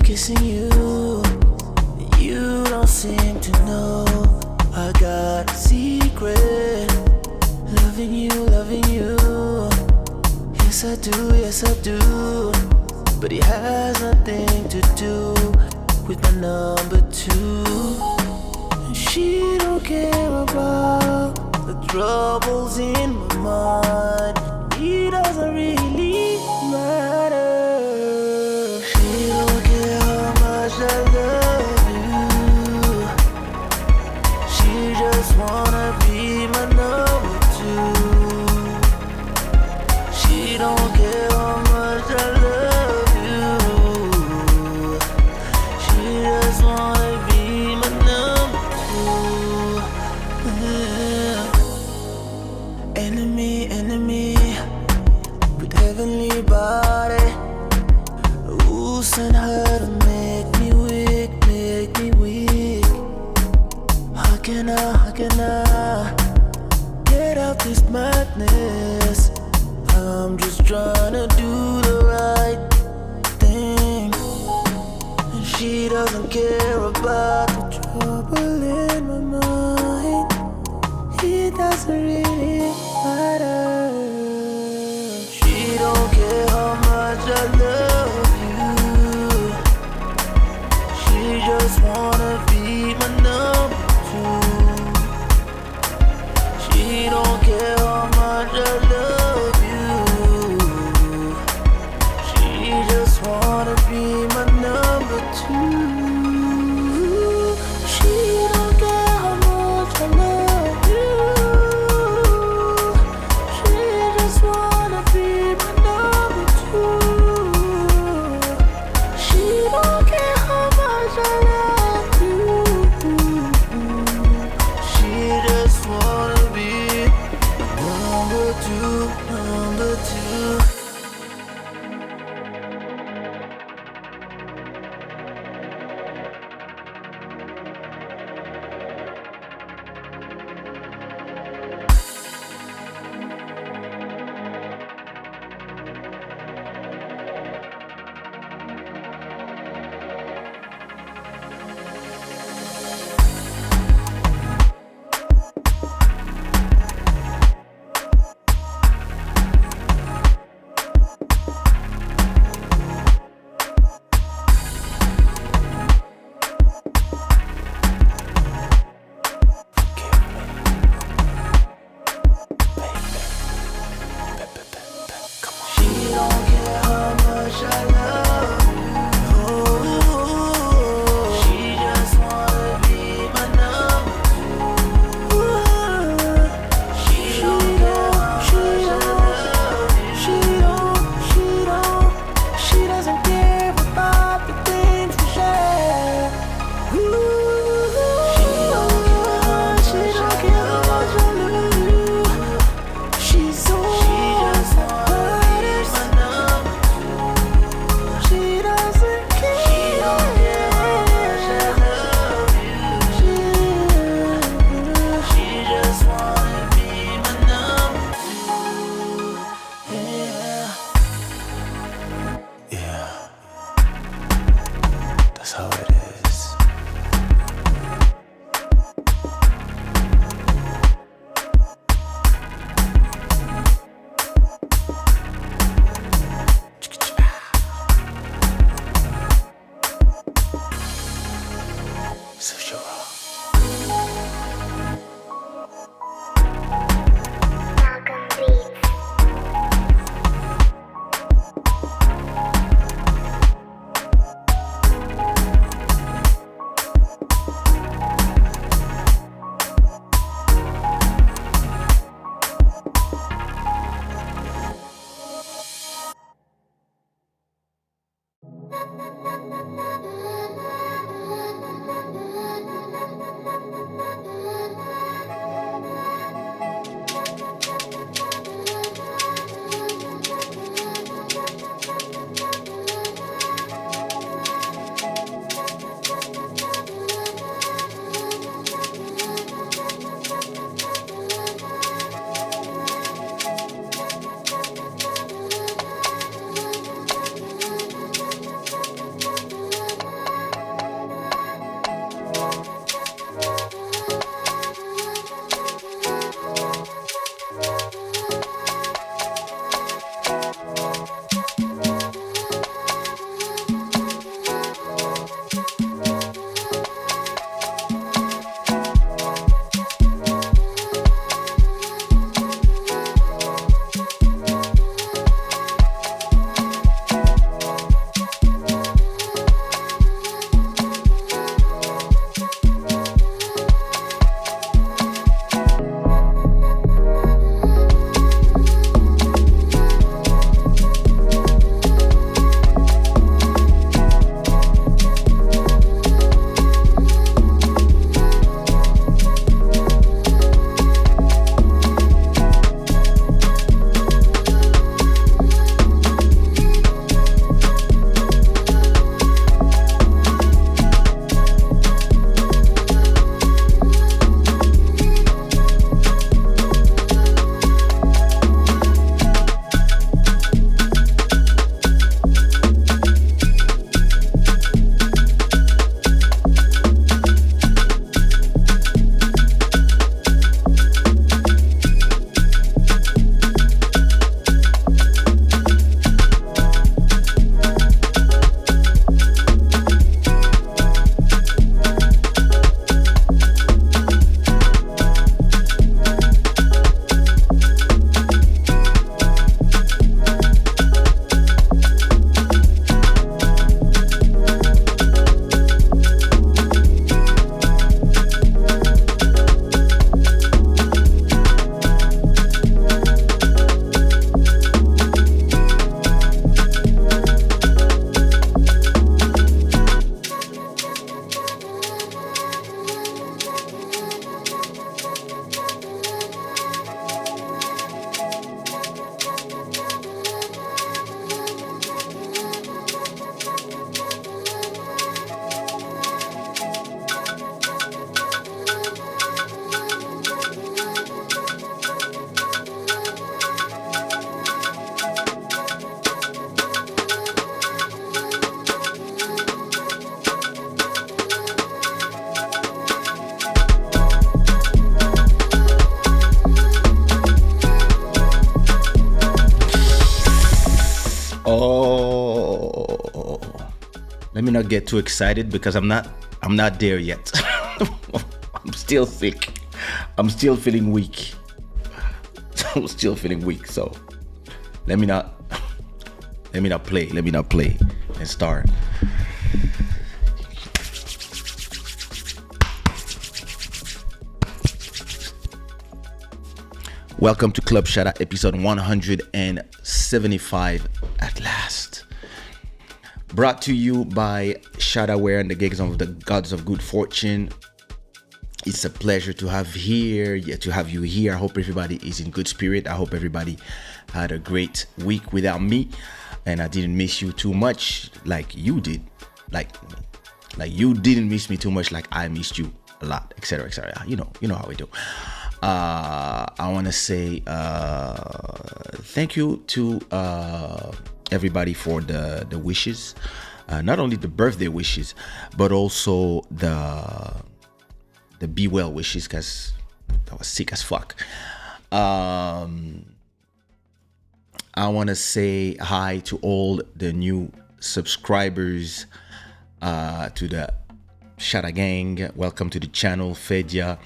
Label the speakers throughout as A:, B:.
A: kissing you. You don't seem to know I got a secret. Loving you, loving you. Yes I do, yes I do. But it has nothing to do with my number two. And she don't care about the troubles in my mind. It doesn't really matter. She don't care how much I love you. She just wanna be my number two. She don't care how much I love you. She just wanna be my number two. Yeah. Enemy, enemy, with heavenly body. Who sent her to make me weak, make me weak? How can I get out this madness? I'm just trying to do the right thing. And she doesn't care about the trouble in my mind. It doesn't really matter. She don't care how much I love you. She just wanna be my number two. She don't care how much I love you. She just wanna be my number two. She don't care how much I love you. She just wanna be my number two. She don't care how much I love you. She just wanna be number two, number two. She don't care how much I love you. She just wanna be my number two. She don't care how much I love you. She doesn't care about the things we share. She don't care how much I love you. She just wanna be my number two. She doesn't care. She don't care how much I love you. She just wanna be my number two. Yeah. Yeah. That's how it is. Sushiraw.
B: let me not get too excited because I'm not there yet. I'm still sick. I'm still feeling weak. I'm still feeling weak. So let me not play and start. Welcome to Club Shada, episode 175 at last. Brought to you by Shada Wear and the Gigs of the Gods of Good Fortune. It's a pleasure to have you here. I hope everybody is in good spirit. I hope everybody had a great week without me, and I didn't miss you too much like you did. Like you didn't miss me too much like I missed you a lot, etc., etc. You know how we do. I want to say thank you to everybody for the wishes, not only the birthday wishes, but also the be well wishes, because I was sick as fuck. I want to say hi to all the new subscribers, to the Shada gang. Welcome to the channel, Fedia,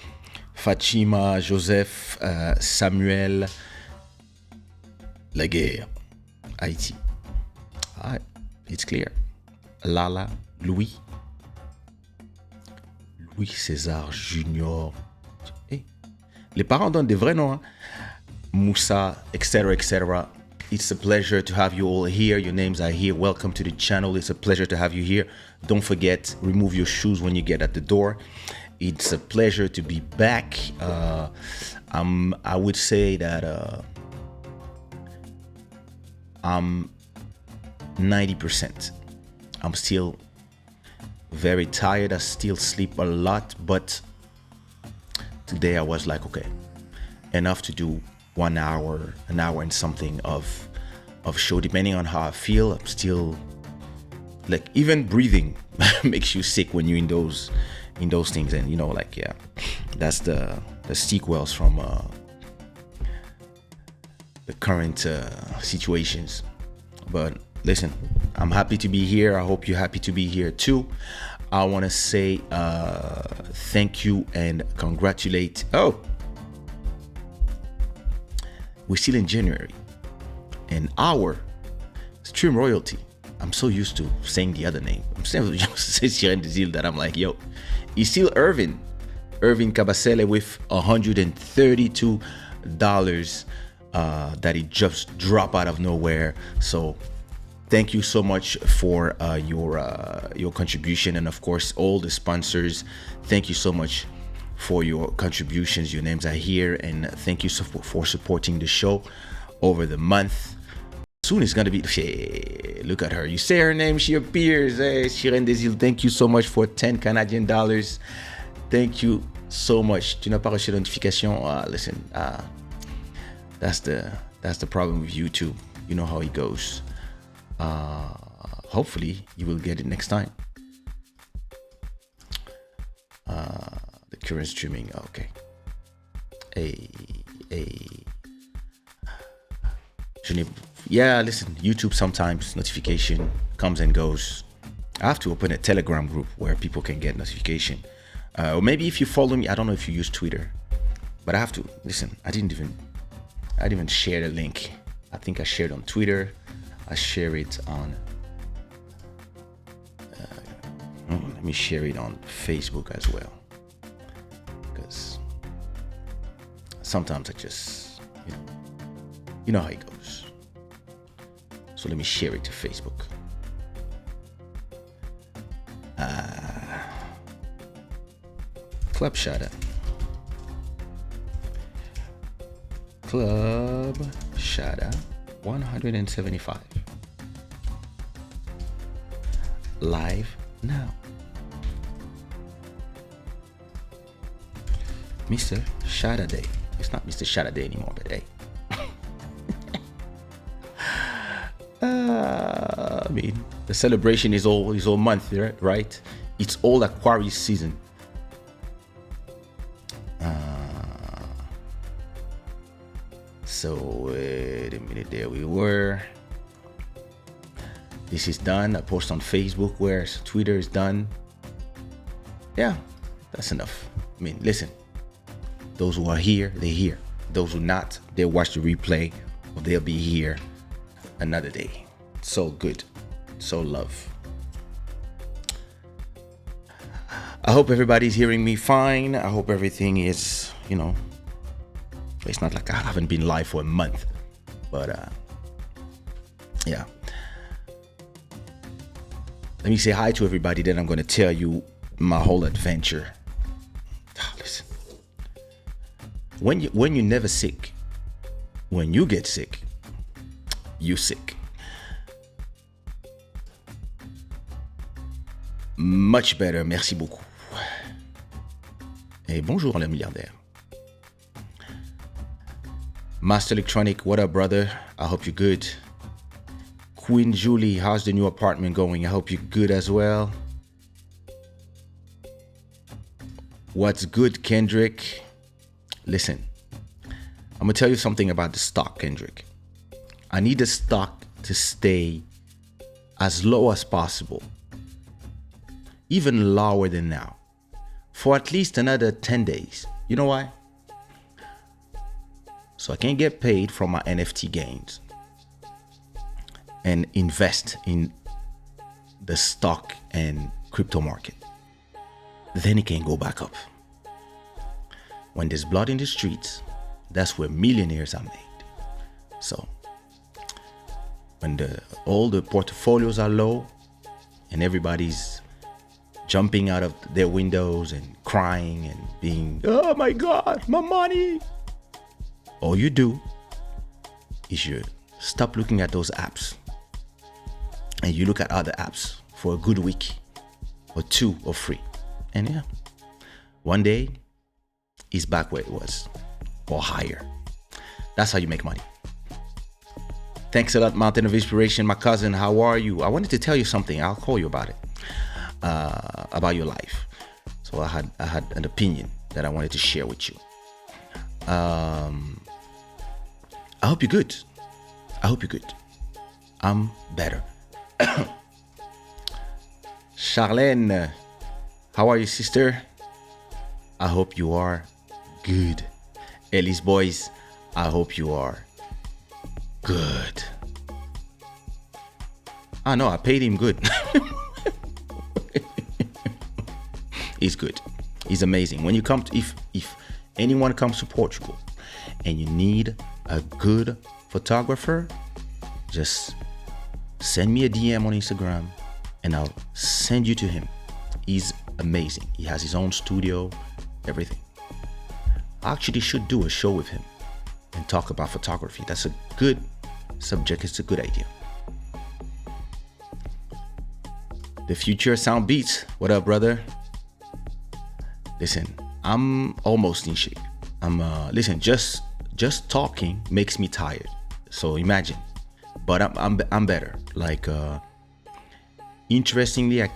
B: Fatima, Joseph, Samuel, Laguerre, Haïti. All right, it's clear. Lala, Louis César Junior. Hey. Les parents donnent des vrais noms. Hein? Moussa, etc., etc. It's a pleasure to have you all here. Your names are here. Welcome to the channel. It's a pleasure to have you here. Don't forget, remove your shoes when you get at the door. It's a pleasure to be back. I would say that I'm 90%. I'm still very tired. I still sleep a lot, but today I was like, okay, enough to do an hour and something of show. Depending on how I feel, I'm still like, even breathing makes you sick when you're in those things. And yeah, that's the sequels from the current situations. But listen, I'm happy to be here. I hope you're happy to be here too. I want to say thank you and congratulate. Oh, we're still in January, and our stream royalty, I'm so used to saying the other name. I'm saying that I'm like, yo, it's still Irvin Cabasele with $132 that he just dropped out of nowhere. So thank you so much for your contribution, and of course all the sponsors. Thank you so much for your contributions. Your names are here, and thank you for supporting the show over the month. Soon it's gonna be. Look at her. You say her name, she appears. Hey, Shiren Desil, thank you so much for 10 Canadian dollars. Thank you so much. Tu n'as pas reçu la notification? Listen, that's the problem with YouTube. You know how it goes. Hopefully you will get it next time. The current streaming, okay. Yeah, listen, YouTube sometimes notification comes and goes. I have to open a Telegram group where people can get notification. Or maybe if you follow me, I don't know if you use Twitter, but I have to listen. I didn't even share the link. I think I shared on Twitter. I share it on. Let me share it on Facebook as well, because sometimes I just, you know how it goes. So let me share it to Facebook. Club Shada. Club Shada 175. Live now. Mr. Shada Day. It's not Mr. Shada Day anymore, but hey. I mean, the celebration is all month, right? It's all Aquarius season. So wait a minute, there we were. This is done. I post on Facebook, whereas Twitter is done. Yeah, that's enough. I mean, listen, those who are here, they're here. Those who not, they'll watch the replay, or they'll be here another day. So good. So love. I hope everybody's hearing me fine. I hope everything is, it's not like I haven't been live for a month. But, yeah. Let me say hi to everybody, then I'm going to tell you my whole adventure. Listen. When you're never sick, when you get sick, you sick. Much better, merci beaucoup. Et bonjour le milliardaire. Master Electronic, what up, brother? I hope you're good. Queen Julie, how's the new apartment going? I hope you're good as well. What's good, Kendrick? Listen, I'm gonna tell you something about the stock, Kendrick. I need the stock to stay as low as possible, even lower than now, for at least another 10 days. You know why? So I can get paid from my NFT gains and invest in the stock and crypto market. Then it can go back up. When there's blood in the streets, that's where millionaires are made. So when all the portfolios are low and everybody's jumping out of their windows and crying and being, oh my God, my money. All you do is you stop looking at those apps and you look at other apps for a good week or 2 or 3. And yeah, one day it's back where it was or higher. That's how you make money. Thanks a lot, Mountain of Inspiration. My cousin, how are you? I wanted to tell you something. I'll call you about it, about your life. So I had an opinion that I wanted to share with you. I hope you're good. I hope you're good. I'm better. Charlene, how are you, sister? I hope you are good. Ellie's boys, I hope you are good. I know, I paid him good. He's good. He's amazing. When you come to, if anyone comes to Portugal and you need a good photographer, just send me a DM on Instagram and I'll send you to him. He's amazing. He has his own studio, everything. I actually should do a show with him and talk about photography. That's a good subject. It's a good idea. The Future Sound Beats. What up, brother? Listen, I'm almost in shape. Listen, just talking makes me tired. So imagine. But I'm better. Like, interestingly, I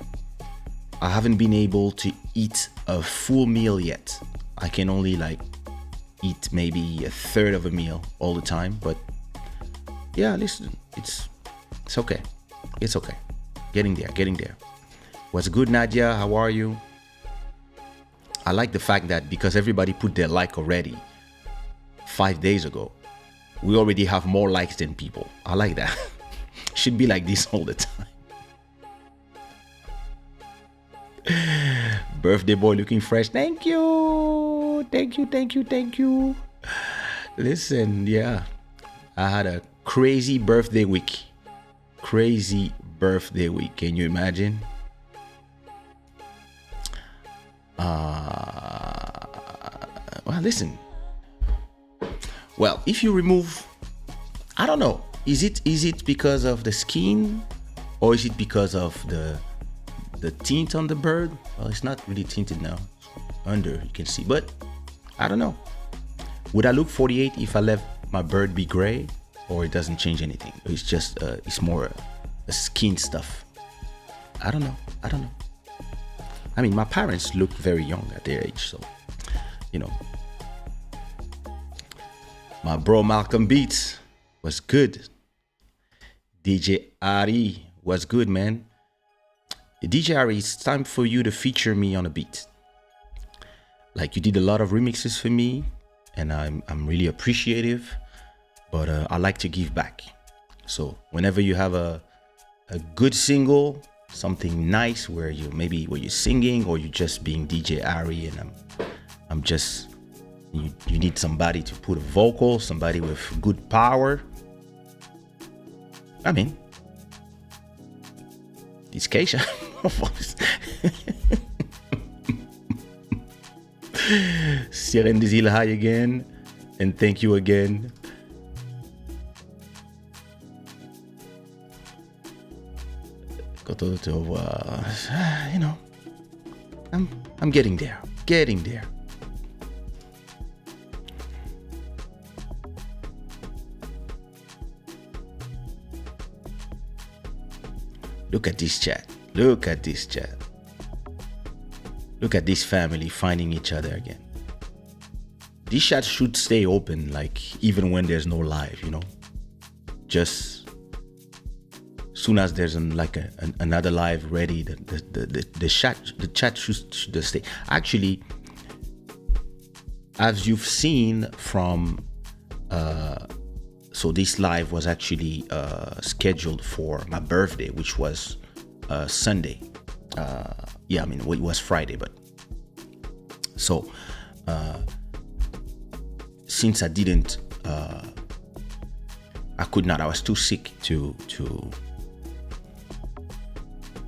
B: haven't been able to eat a full meal yet. I can only eat maybe a third of a meal all the time. But yeah, listen, it's okay. It's okay. Getting there. What's good, Nadia? How are you? I like the fact that because everybody put their like already 5 days ago, we already have more likes than people. I like that. Should be like this all the time. Birthday boy looking fresh. Thank you. Listen, yeah. I had a crazy birthday week. Can you imagine? Well, listen. Well, if you remove, I don't know, is it because of the skin or is it because of the tint on the bird? Well, it's not really tinted now. Under, you can see, but I don't know. Would I look 48 if I let my bird be gray, or it doesn't change anything? It's just it's more a skin stuff. I don't know. I mean, my parents looked very young at their age, so my bro Malcolm Beats was good. DJ Ari, What's good, man? DJ Ari, it's time for you to feature me on a beat. Like, you did a lot of remixes for me, and I'm really appreciative. But I like to give back. So whenever you have a good single, something nice where you're singing or you're just being DJ Ari, and I'm just you need somebody to put a vocal, somebody with good power. I mean, it's Kaysha. Siren Dizil, hi again, and thank you again. You know, I'm getting there. Look at this chat. Look at this family finding each other again. This chat should stay open, like, even when there's no live, you know. Just soon as there's another live ready, the chat should stay. Actually, as you've seen from so this live was actually scheduled for my birthday, which was Sunday. It was Friday, but so since I didn't, I could not. I was too sick to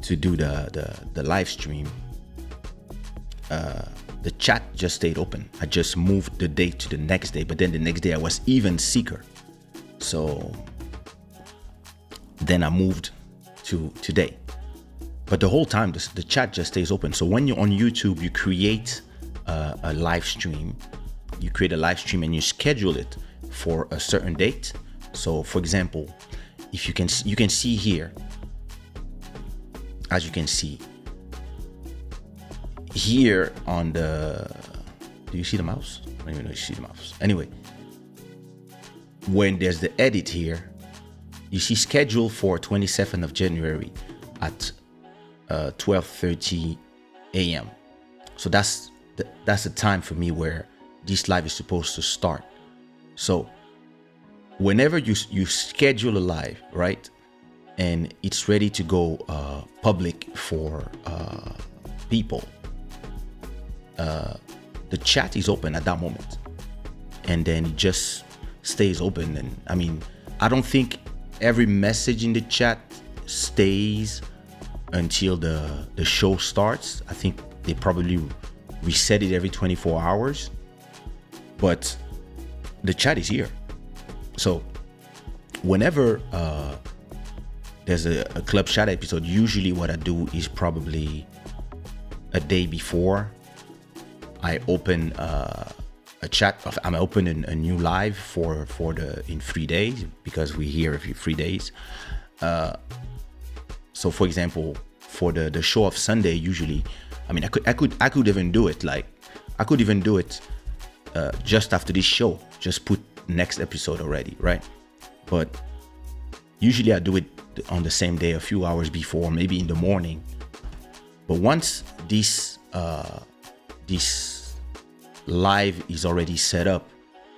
B: do the live stream. The chat just stayed open. I just moved the date to the next day, but then the next day I was even sicker. So then I moved to today. But the whole time the chat just stays open. So when you're on YouTube, you create a live stream. You create a live stream and you schedule it for a certain date. So for example, if you can see here, as you can see here on the, do you see the mouse? I don't even know if you see the mouse. Anyway, when there's the edit here, you see schedule for 27th of January at 12:30 a.m. So that's the time for me where this live is supposed to start. So whenever you schedule a live, right, and it's ready to go public for people, the chat is open at that moment, and then it just stays open. And I mean, I don't think every message in the chat stays until the show starts. I think they probably reset it every 24 hours, but the chat is here. So whenever there's a Club Shada episode, usually what I do is probably a day before I open a chat. I'm opening a new live for in 3 days, because we're here every 3 days. So for example, for the show of Sunday, usually, I mean, I could even do it just after this show, just put next episode already, right? But usually I do it on the same day, a few hours before, maybe in the morning. But once this live is already set up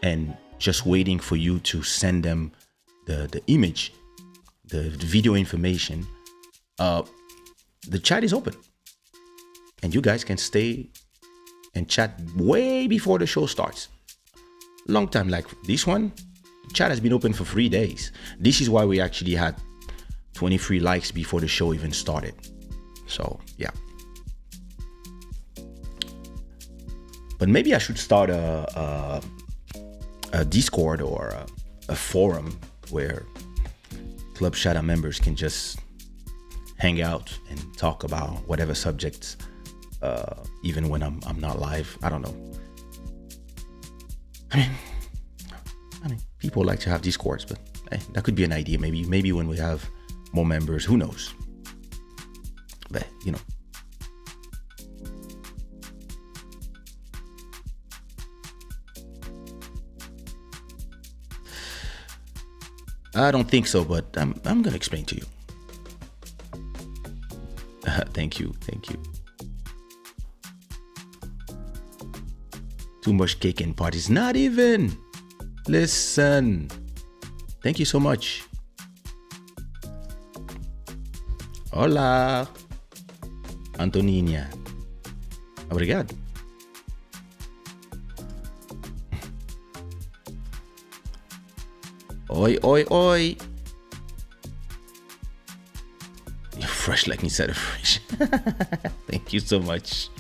B: and just waiting for you to send them the image, the video information, the chat is open, and you guys can stay and chat way before the show starts. Long time, like this one, chat has been open for 3 days. This is why we actually had 23 likes before the show even started. So yeah. But maybe I should start a Discord or a forum where Club Shada members can just hang out and talk about whatever subjects, even when I'm not live. I don't know. I mean, people like to have Discords, but that could be an idea. Maybe when we have more members, who knows? But you know. I don't think so, but I'm gonna explain to you. Thank you. Thank you. Too much cake and parties. Not even. Listen. Thank you so much. Hola. Antoninha. Obrigado. Oi, oi, oi. You're fresh like inside of fresh. Thank you so much.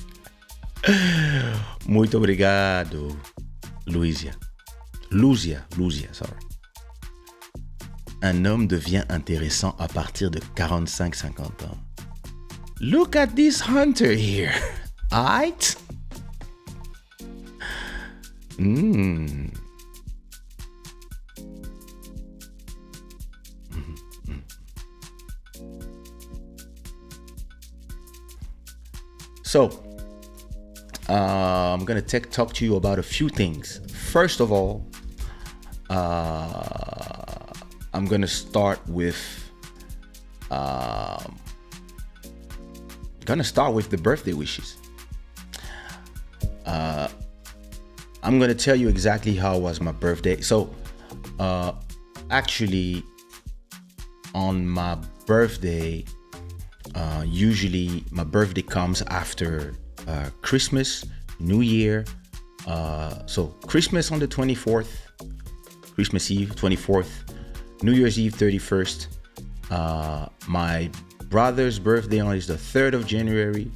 B: Muito obrigado, Luísia. Luzia, sorry. Un homme devient intéressant à partir de 45-50 ans. Look at this hunter here. Aight? So, I'm gonna talk to you about a few things. First of all, I'm gonna start with the birthday wishes. I'm gonna tell you exactly how was my birthday. So, actually, on my birthday, usually my birthday comes after Christmas, New Year. So Christmas on the 24th, Christmas Eve 24th, New Year's Eve 31st. My brother's birthday is the 3rd of January.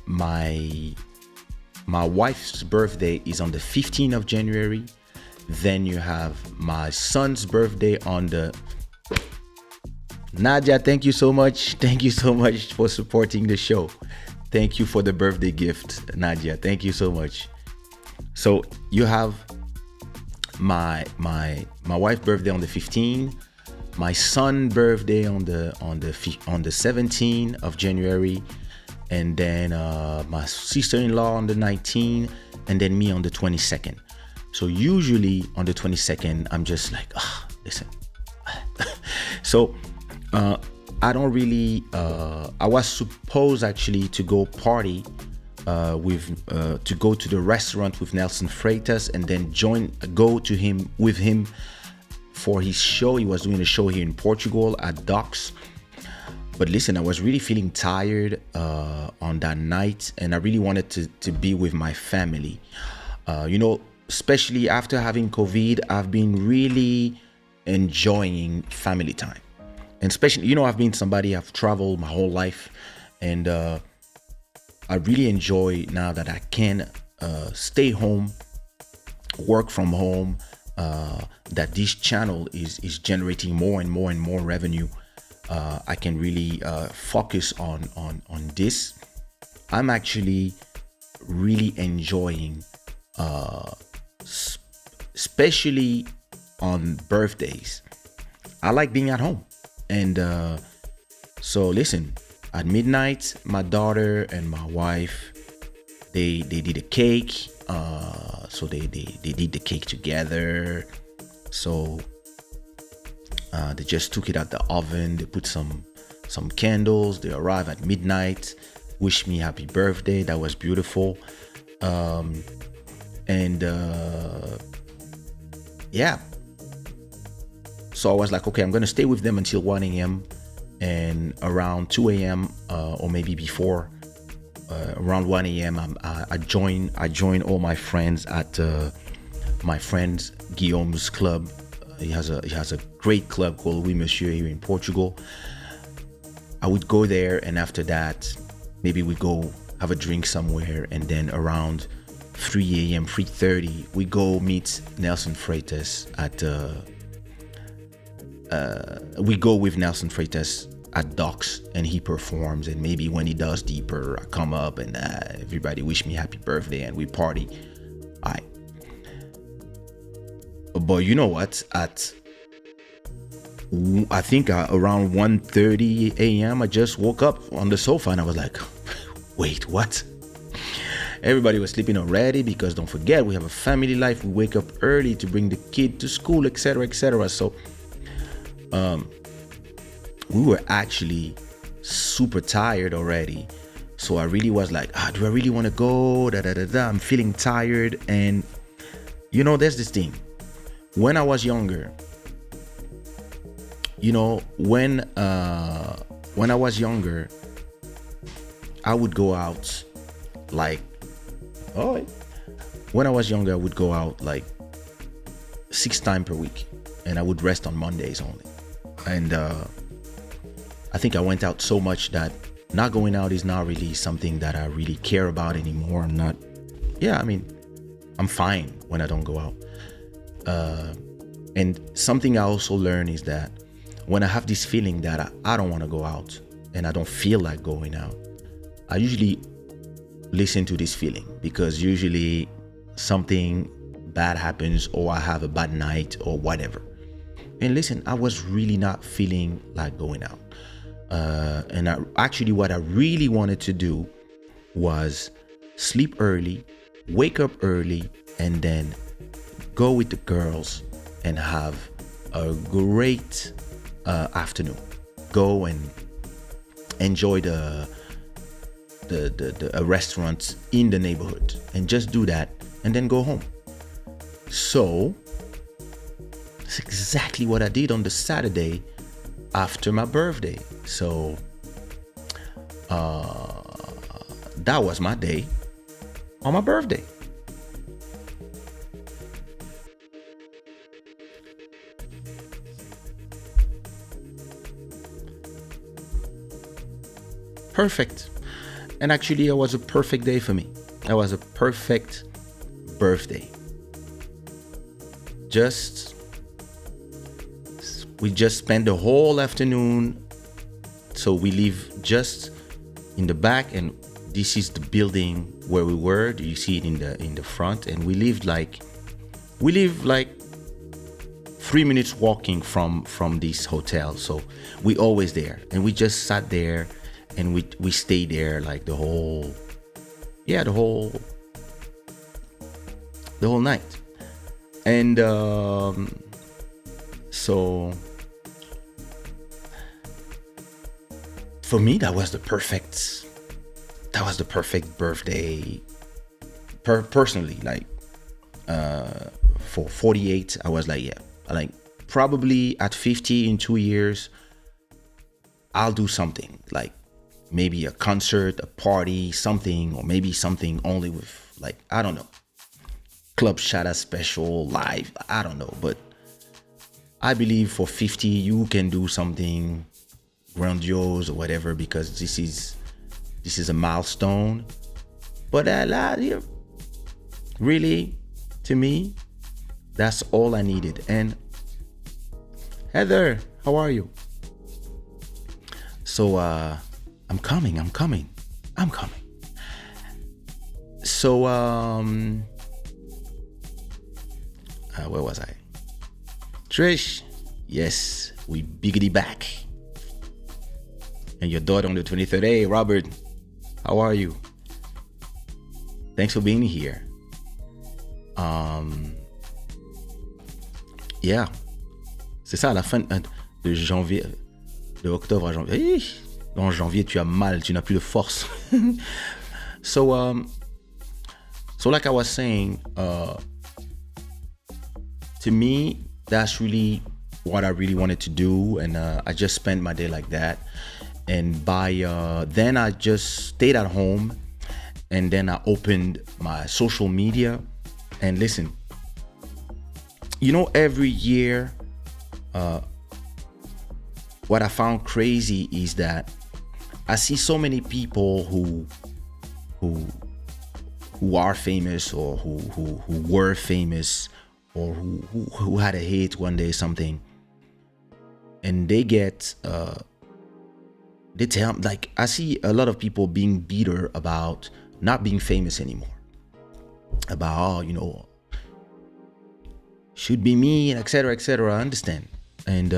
B: My wife's birthday is on the 15th of January. Then you have my son's birthday on the... Nadia, thank you so much. Thank you so much for supporting the show. Thank you for the birthday gift, Nadia. Thank you so much. So you have my wife's birthday on the 15th, my son's birthday on the 17th of January, and then my sister-in-law on the 19th, and then me on the 22nd. So usually on the 22nd, I'm just like, listen. So I don't really. I was supposed actually to go party to go to the restaurant with Nelson Freitas and then go with him for his show. He was doing a show here in Portugal at Docks. But listen, I was really feeling tired on that night, and I really wanted to be with my family. Especially after having COVID, I've been really enjoying family time. And especially, I've been somebody, I've traveled my whole life, and I really enjoy now that I can stay home, work from home, that this channel is generating more and more and more revenue. I can really focus on this. I'm actually really enjoying, especially on birthdays. I like being at home. And so listen, at midnight, my daughter and my wife, they did a cake. So they did the cake together. So they just took it out the oven. They put some candles. They arrived at midnight, wished me happy birthday. That was beautiful. Yeah. So I was like, okay, I'm going to stay with them until 1 a.m. And around 2 a.m. Or maybe before, around 1 a.m. I join all my friends at my friend Guillaume's club. He has a great club called Oui Monsieur here in Portugal. I would go there, and after that, maybe we'd go have a drink somewhere, and then around 3 a.m., 3:30, we go meet Nelson Freitas at we go with Nelson Freitas at Docks, and he performs, and maybe when he does deeper, I come up and everybody wish me happy birthday and we party. But you know what? I think around 1:30 a.m. I just woke up on the sofa and I was like, wait, what? Everybody was sleeping already, because don't forget, we have a family life. We wake up early to bring the kid to school, etc., etc. So we were actually super tired already. So I really was like, do I really want to go? Da, da, da, da. I'm feeling tired. And there's this thing. When I was younger, when I was younger, I would go out like, when I was younger, I would go out like 6 times per week, and I would rest on Mondays only. And I think I went out so much that not going out is not really something that I really care about anymore. I'm fine when I don't go out. And something I also learned is that when I have this feeling that I don't want to go out and I don't feel like going out, I usually listen to this feeling, because usually something bad happens or I have a bad night or whatever. And listen, I was really not feeling like going out. What I really wanted to do was sleep early, wake up early, and then go with the girls and have a great afternoon. Go and enjoy a restaurant in the neighborhood and just do that and then go home. So that's exactly what I did on the Saturday after my birthday. So that was my day on my birthday. Perfect. And actually, it was a perfect day for me. It was a perfect birthday. We just spent the whole afternoon. So we live just in the back, and this is the building where we were. You see it in the front, and we live like 3 minutes walking from this hotel. So we always there, and we just sat there, and we stayed there like the whole night. And so for me, that was the perfect birthday. Personally, like for 48, I was like, probably at 50 in 2 years, I'll do something like maybe a concert, a party, something, or maybe something only with, like, I don't know, Club Shada special live, I don't know. But I believe for 50 you can do something grandiose or whatever, because this is a milestone. But really, to me, that's all I needed. And Heather, how are you? So I'm coming. So where was I? Trish, yes, we biggity back. And your daughter on the 23rd. Hey, Robert, how are you? Thanks for being here. Yeah, c'est ça, à la fin de janvier, de octobre à janvier. En janvier, tu as mal, tu n'as plus de force. So like I was saying, to me, that's really what I really wanted to do, and I just spent my day like that. And then I just stayed at home, and then I opened my social media. And listen, every year, what I found crazy is that I see so many people who are famous, or who were famous, or who had a hit one day, something, and they get they tell, like, I see a lot of people being bitter about not being famous anymore, about should be me, etc., etc. I understand. And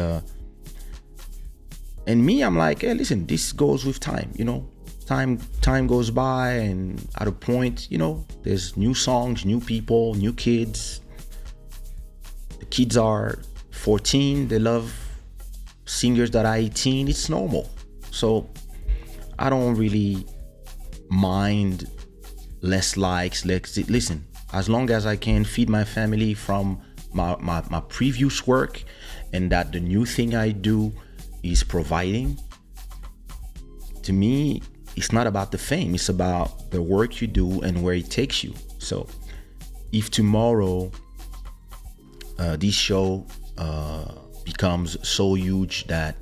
B: me, I'm like, hey, listen, this goes with time. Time goes by, and at a point, there's new songs, new people, new kids. The kids are 14, they love singers that are 18, it's normal. So I don't really mind less likes. Listen, as long as I can feed my family from my previous work, and that the new thing I do is providing, to me, it's not about the fame. It's about the work you do and where it takes you. So if tomorrow this show becomes so huge that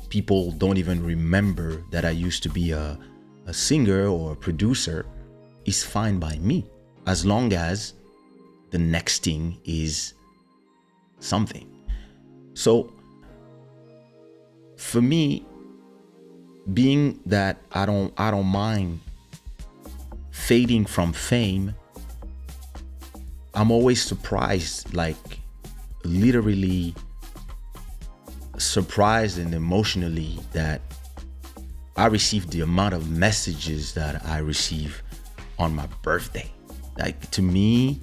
B: people don't even remember that I used to be a singer or a producer, it's fine by me, as long as the next thing is something. So for me, being that I don't mind fading from fame, I'm always surprised, like literally surprised and emotionally, that I received the amount of messages that I receive on my birthday. Like, to me,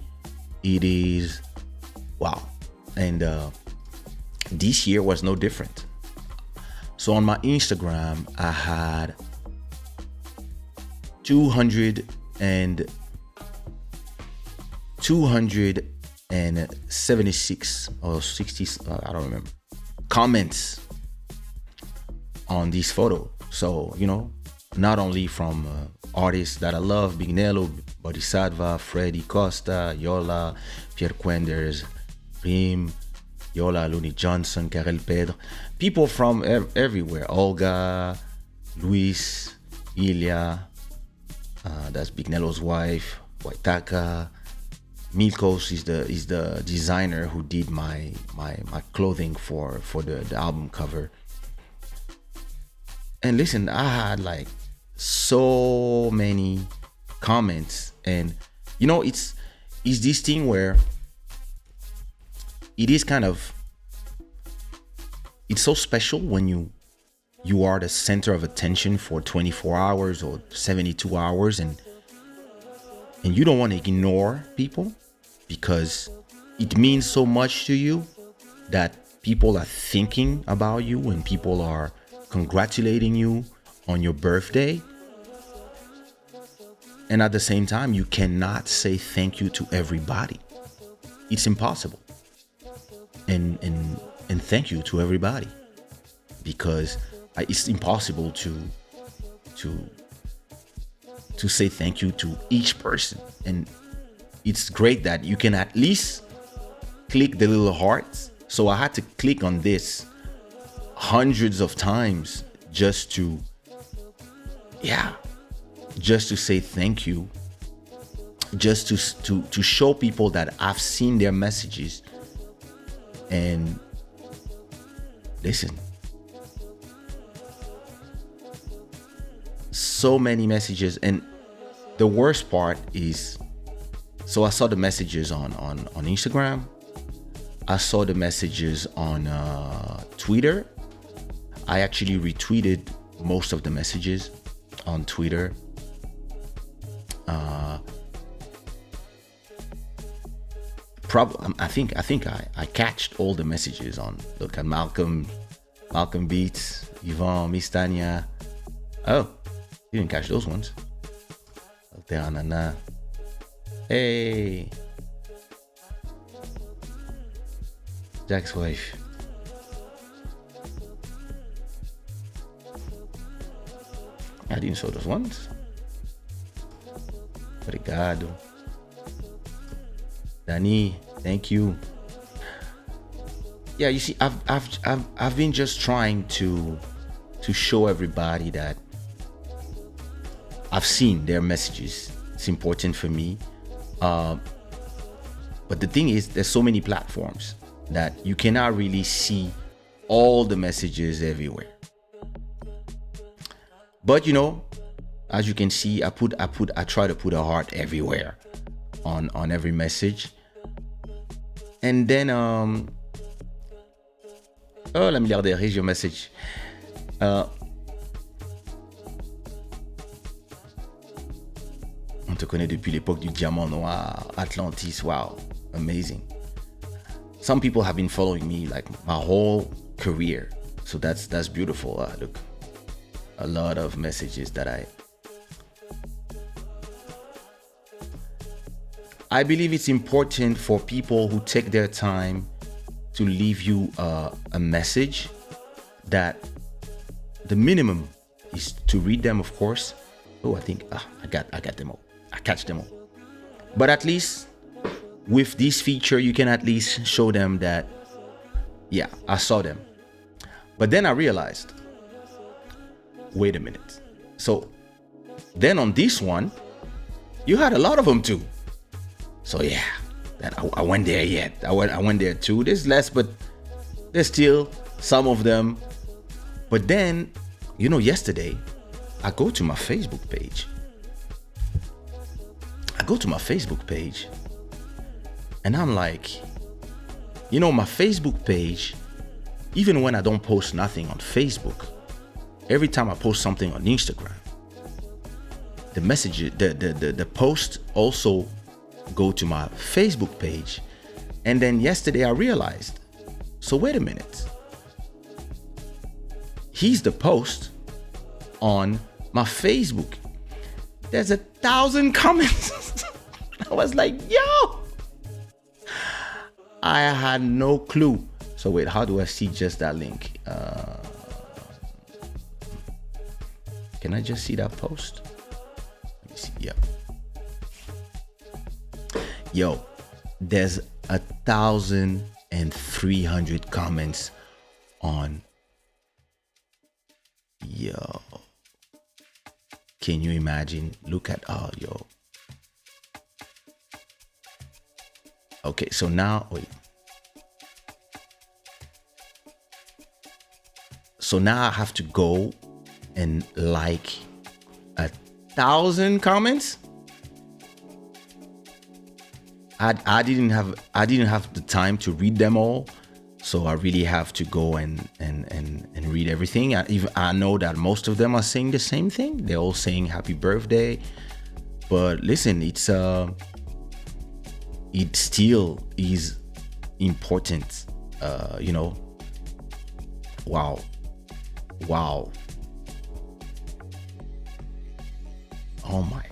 B: it is wow. And this year was no different. So on my Instagram, I had 276 or 60, I don't remember, comments on this photo. So, not only from artists that I love, Big Nello, Bodhisattva, Freddy Costa, Yola, Pierre Quenders, Rim, Yola, Looney Johnson, Karel Pedro, people from everywhere, Olga, Luis, Ilya, that's Big Nello's wife, Waitaka. Milkos is the designer who did my clothing for the album cover. And listen, I had like so many comments, and it's this thing where it is kind of, it's so special when you are the center of attention for 24 hours or 72 hours, and you don't want to ignore people, because it means so much to you that people are thinking about you and people are congratulating you on your birthday. And at the same time, you cannot say thank you to everybody. It's impossible. And thank you to everybody, because it's impossible to say thank you to each person. And it's great that you can at least click the little hearts. So I had to click on this hundreds of times just to say thank you, just to show people that I've seen their messages. And listen, so many messages. And the worst part is, so I saw the messages on Instagram. I saw the messages on Twitter. I actually retweeted most of the messages on Twitter. I think I catched all the messages on. Look at Malcolm Beats, Yvonne, Miss Tanya. Oh, you didn't catch those ones. Hey, Jack's wife. I didn't show those ones. Obrigado. Danny, thank you. Yeah, you see, I've been just trying to show everybody that I've seen their messages. It's important for me. But the thing is, there's so many platforms that you cannot really see all the messages everywhere. But as you can see, I try to put a heart everywhere on every message. And then oh, la milliardaire, here's your message. On te connaît depuis l'époque du diamant noir, Atlantis. Wow, amazing. Some people have been following me like my whole career. So that's beautiful. Look, a lot of messages that I believe it's important for people who take their time to leave you a message, that the minimum is to read them, of course. Oh, I think I got them all. I catch them all. But at least with this feature, you can at least show them that, yeah, I saw them. But then I realized, wait a minute. So then on this one, you had a lot of them too. So yeah, that I went there yet. I went there too. There's less, but there's still some of them. But then, yesterday, I go to my Facebook page. And I'm like, my Facebook page, even when I don't post nothing on Facebook, every time I post something on Instagram, the message, the post also go to my Facebook page. And then yesterday I realized, so wait a minute, here's the post on my Facebook, there's 1,000 comments. I was like, yo, I had no clue. So wait, how do I see just that link? Can I just see that post? Let me see. Yep. Yo, there's 1,300 comments on. Yo, can you imagine? Look at all, yo. Okay, so now wait. So now I have to go and like 1,000 comments. I didn't have the time to read them all, so I really have to go and read everything. I know that most of them are saying the same thing. They're all saying happy birthday, but listen, it still is important. Wow. Oh my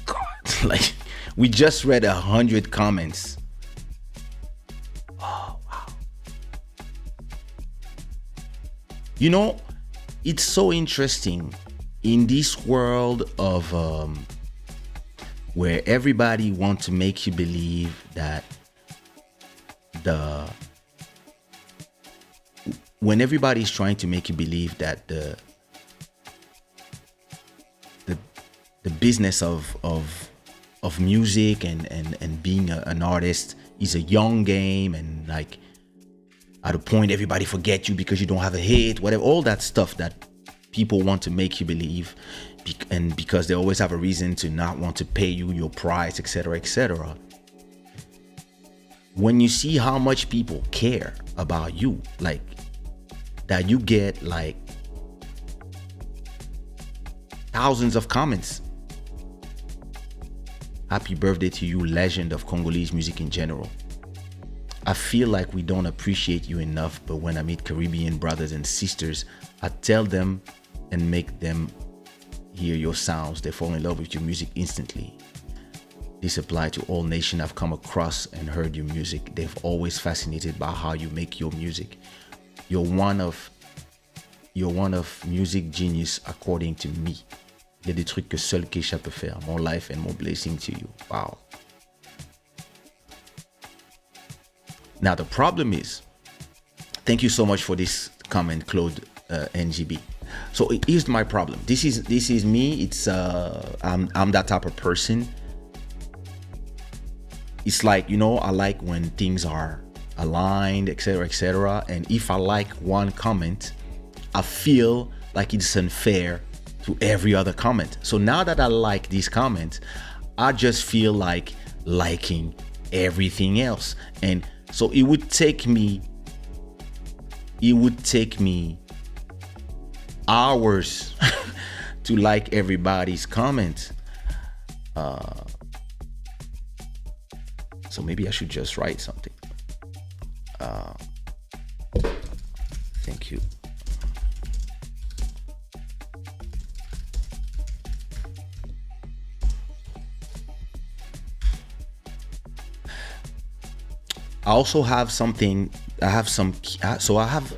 B: God! Like, we just read 100 comments. Oh, wow. It's so interesting in this world of where everybody wants to make you believe that when everybody's trying to make you believe that the business of music and being an artist is a young game, and like at a point everybody forget you because you don't have a hit, whatever, all that stuff that people want to make you believe, and because they always have a reason to not want to pay you your price, etc., etc. When you see how much people care about you, like that you get like thousands of comments. Happy birthday to you, legend of Congolese music in general. I feel like we don't appreciate you enough, but when I meet Caribbean brothers and sisters, I tell them and make them hear your sounds. They fall in love with your music instantly. This applies to all nations I've come across and heard your music. They've always fascinated by how you make your music. You're one of music genius according to me. Il y a des trucs que seul Kaysha peut faire. More life and more blessing to you. Wow. Now the problem is, thank you so much for this comment, Claude NGB. So here's my problem. This is me. It's I'm that type of person. It's like, I like when things are aligned, etc., etc. And if I like one comment, I feel like it's unfair to every other comment. So now that I like these comments, I just feel like liking everything else. And so it would take me hours to like everybody's comment. So maybe I should just write something. Thank you. I also have something. I have some. So I have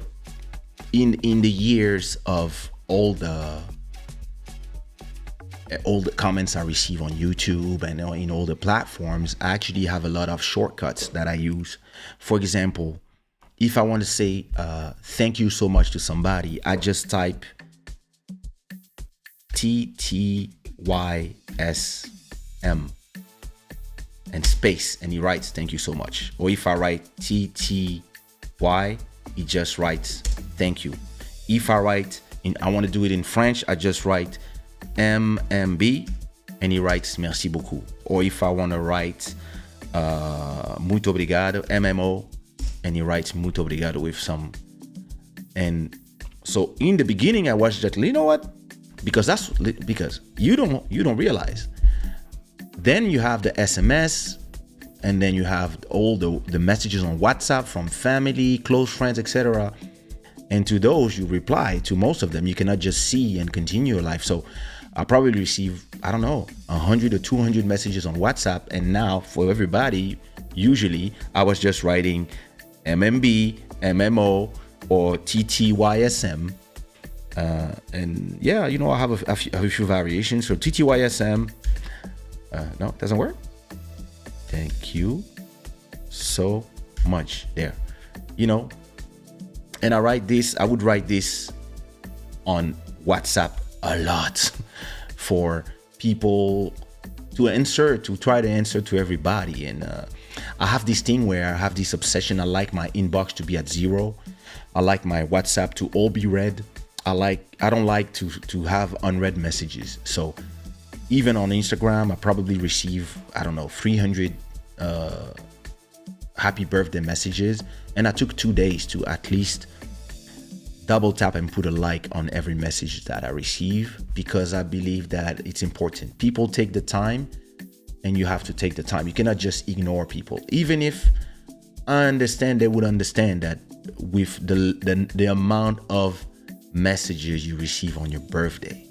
B: in the years of all the comments I receive on YouTube and in all the platforms, I actually have a lot of shortcuts that I use. For example, if I want to say thank you so much to somebody, I just type TTYSM and space, and he writes thank you so much. Or if I write TTY, he just writes thank you. If I write I want to do it in French, I just write MMB and he writes merci beaucoup. Or if I want to write muito obrigado, MMO, and he writes muito obrigado with some. And so in the beginning I was just, you know what, because you don't realize, then you have the SMS, and then you have all the messages on WhatsApp from family, close friends, etc. And to those you reply. To most of them you cannot just see and continue your life. So I probably receive, I don't know, 100 or 200 messages on WhatsApp. And now for everybody, usually I was just writing MMB, MMO, or TTYSM. And yeah, you know, I have a few variations. So TTYSM, no, it doesn't work. Thank you so much. There, you know. And I would write this on WhatsApp a lot for people to try to answer to everybody. And I have this thing where I have this obsession. I like my inbox to be at 0. I like my WhatsApp to all be read. I don't like to have unread messages. So even on Instagram, I probably receive, I don't know, 300 happy birthday messages. And I took 2 days to at least double tap and put a like on every message that I receive, because I believe that it's important. People take the time, and you have to take the time. You cannot just ignore people. Even if I understand, they would understand that with the amount of messages you receive on your birthday,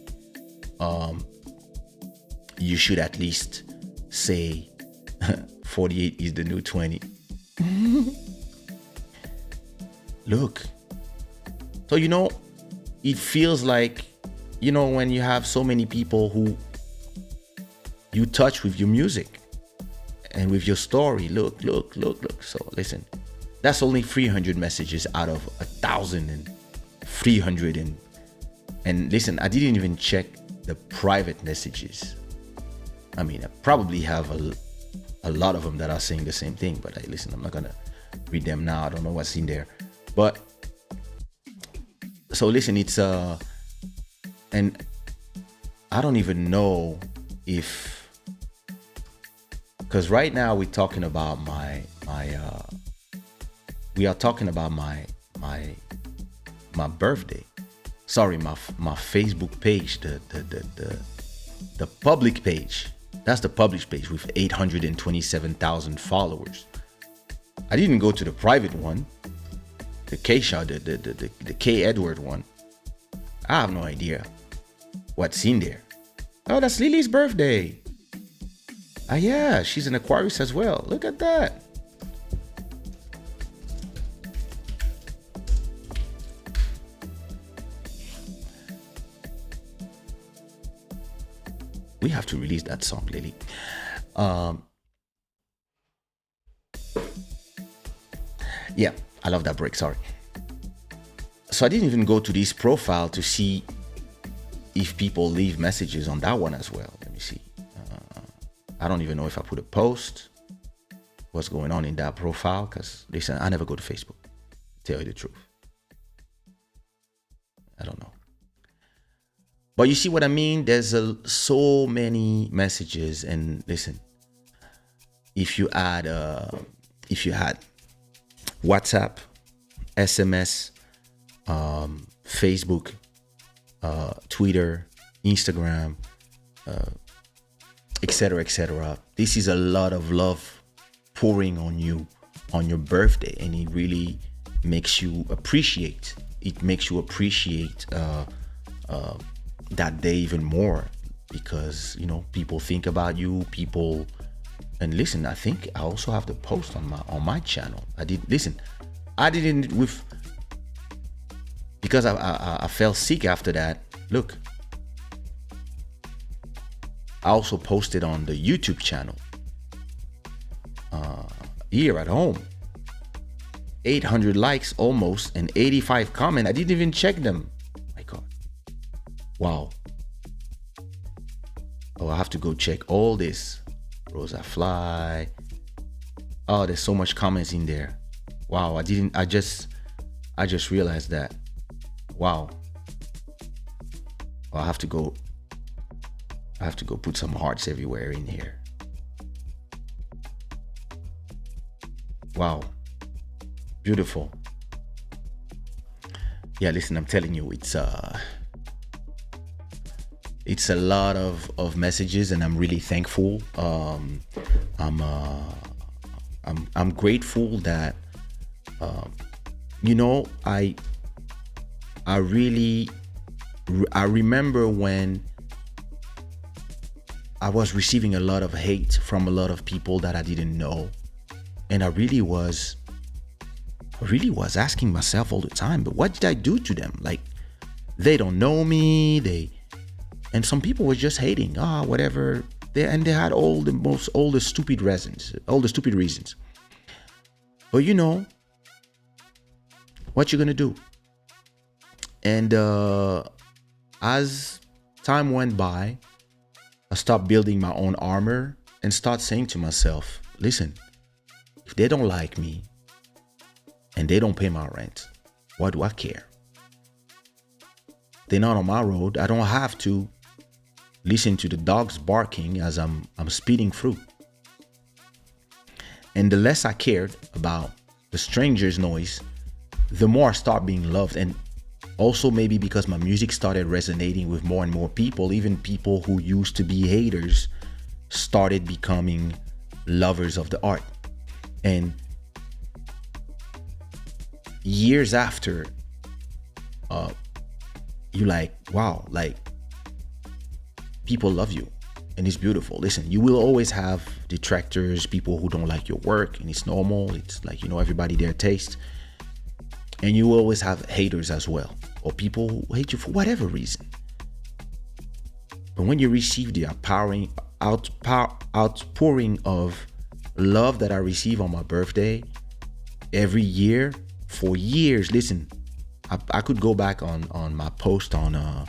B: you should at least say 48 is the new 20. Look. So, you know, it feels like, you know, when you have so many people who you touch with your music and with your story. Look. So listen, that's only 300 messages out of 1,300. And listen, I didn't even check the private messages. I mean, I probably have a lot of them that are saying the same thing, but listen, I'm not gonna read them now. I don't know what's in there. But so listen, it's and I don't even know if, because right now we're talking about my birthday. Sorry, my Facebook page, the public page. That's the published page with 827,000 followers. I didn't go to the private one, the Kaysha, the K Edward one. I have no idea what's in there. Oh, that's Lily's birthday. Ah, yeah, she's an Aquarius as well. Look at that. We have to release that song, Lily. Yeah, I love that break. Sorry. So I didn't even go to this profile to see if people leave messages on that one as well. Let me see. I don't even know if I put a post. What's going on in that profile? Because listen, I never go to Facebook. Tell you the truth. I don't know. But you see what I mean? There's so many messages, and listen, if you had WhatsApp, SMS, Facebook, Twitter, Instagram, etc. This is a lot of love pouring on you on your birthday, and it really makes you appreciate. It makes you appreciate that day even more, because people think about you. People, and listen, I think I also have the post on my channel. I didn't with because I fell sick after that. Look, I also posted on the YouTube channel here at home. 800 likes almost and 85 comments. I didn't even check them. My God. Wow. Oh, I have to go check all this. Rosa Fly. Oh, there's so much comments in there. Wow, I just realized that. Wow. I have to go put some hearts everywhere in here. Wow. Beautiful. Yeah, listen, I'm telling you, it's a lot of messages, and I'm really thankful. I'm grateful that I remember when I was receiving a lot of hate from a lot of people that I didn't know, and I really was asking myself all the time, but what did I do to them? Like, they don't know me, and some people were just hating, whatever. They had all the stupid reasons. But what you gonna do? And as time went by, I stopped building my own armor and start saying to myself, listen, if they don't like me and they don't pay my rent, what do I care? They're not on my road. I don't have to listen to the dogs barking as I'm speeding through. And the less I cared about the stranger's noise, the more I start being loved. And also maybe because my music started resonating with more and more people, even people who used to be haters started becoming lovers of the art. And years after, you like, wow, like people love you, and it's beautiful. Listen, you will always have detractors, people who don't like your work, and it's normal. It's like, everybody their taste. And you will always have haters as well, or people who hate you for whatever reason. But when you receive the outpouring of love that I receive on my birthday every year for years, listen, I could go back on my post on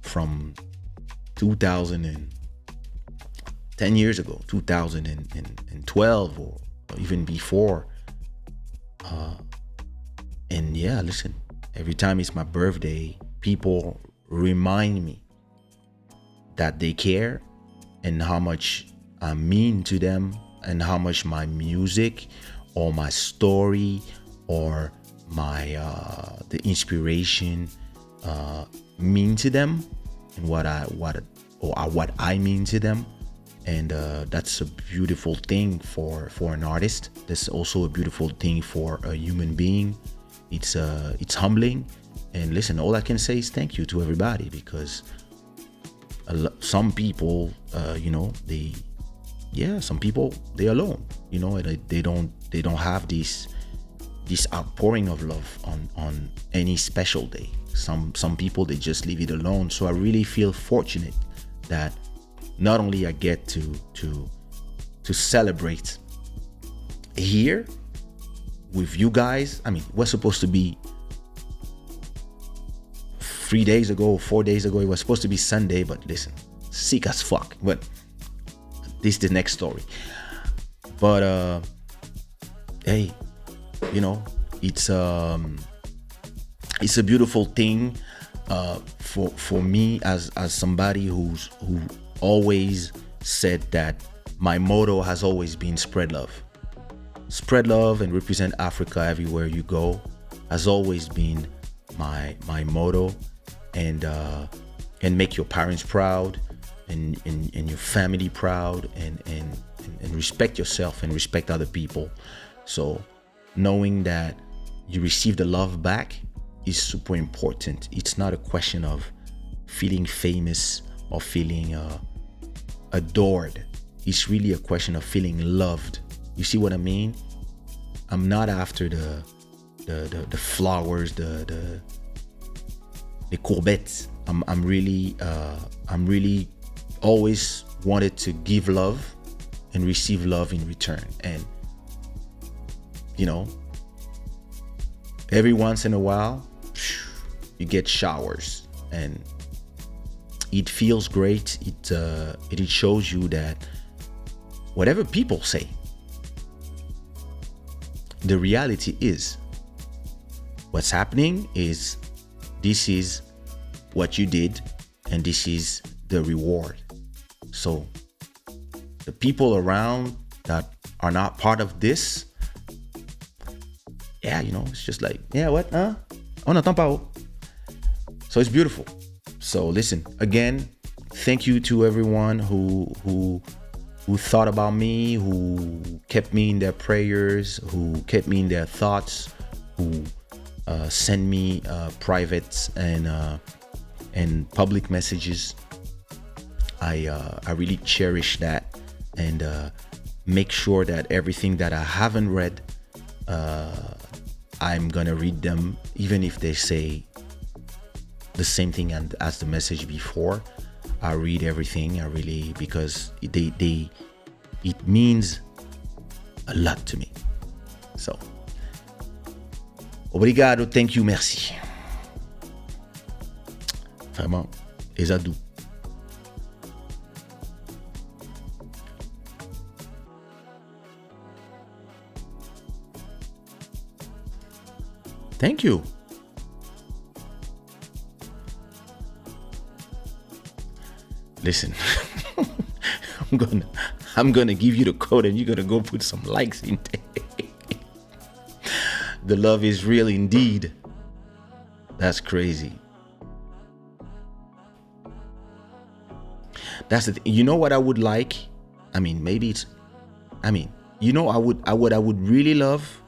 B: from 10 years ago, 2012 or even before. And yeah, listen, every time it's my birthday, people remind me that they care and how much I mean to them, and how much my music or my story or my the inspiration mean to them, and what I mean to them. And that's a beautiful thing for an artist. That's also a beautiful thing for a human being. It's humbling. And listen, all I can say is thank you to everybody, because some people, some people, they're alone, they don't have this outpouring of love on any special day. Some people, they just leave it alone. So I really feel fortunate that not only I get to celebrate here with you guys. I mean, we're supposed to be 4 days ago, it was supposed to be Sunday, but listen, sick as fuck. But this is the next story. But hey, it's a beautiful thing for me as somebody who always said that my motto has always been spread love and represent Africa everywhere you go, has always been my motto. And make your parents proud, and your family proud, and respect yourself and respect other people. So knowing that you receive the love back is super important. It's not a question of feeling famous or feeling adored. It's really a question of feeling loved. You see what I mean? I'm not after the flowers, the courbettes. I'm really always wanted to give love and receive love in return. And you know, every once in a while you get showers, and it feels great. It shows you that whatever people say, the reality is what's happening is this is what you did, and this is the reward. So the people around that are not part of this, yeah, you know, it's just like, yeah, what? Huh? On n'entend pas. So it's beautiful. So listen, again, thank you to everyone who thought about me, who kept me in their prayers, who kept me in their thoughts, who send me private and public messages. I really cherish that, and make sure that everything that I haven't read, I'm gonna read them, even if they say the same thing as the message before. I read everything. I really, because it means a lot to me. So, obrigado, thank you, merci. Vraiment, exadu. Thank you. Listen, I'm gonna give you the code, and you're gonna go put some likes in there. The love is real indeed. That's crazy. That's the thing. You know what I would like? I mean, maybe it's, I mean, you know, I would really love.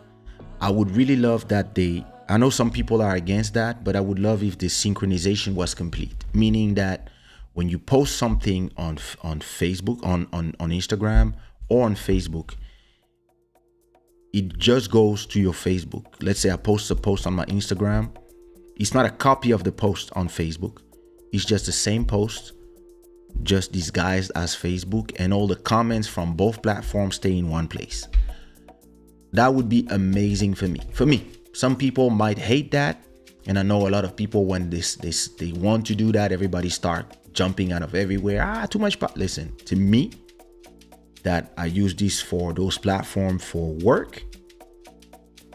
B: I would really love that I know some people are against that, but I would love if the synchronization was complete. Meaning that when you post something on Facebook, on Instagram or on Facebook, it just goes to your Facebook. Let's say I post a post on my Instagram. It's not a copy of the post on Facebook. It's just the same post, just disguised as Facebook, and all the comments from both platforms stay in one place. That would be amazing for me. Some people might hate that, and I know a lot of people, when they want to do that, everybody start jumping out of everywhere. Too much. Listen, to me, that I use this for those platforms for work.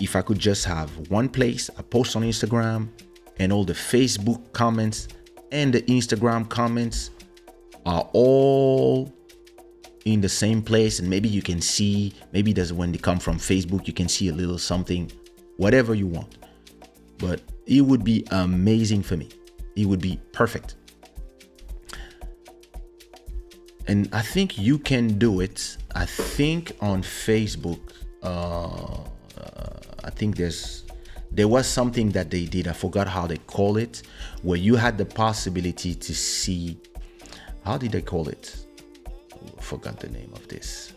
B: If I could just have one place, I post on Instagram, and all the Facebook comments and the Instagram comments are all in the same place, and maybe you can see, maybe that's when they come from Facebook, you can see a little something, whatever you want. But it would be amazing for me. It would be perfect. And I think you can do it. I think on Facebook, I think there was something that they did. I forgot how they call it, where you had the possibility to see, how did they call it? I forgot the name of this.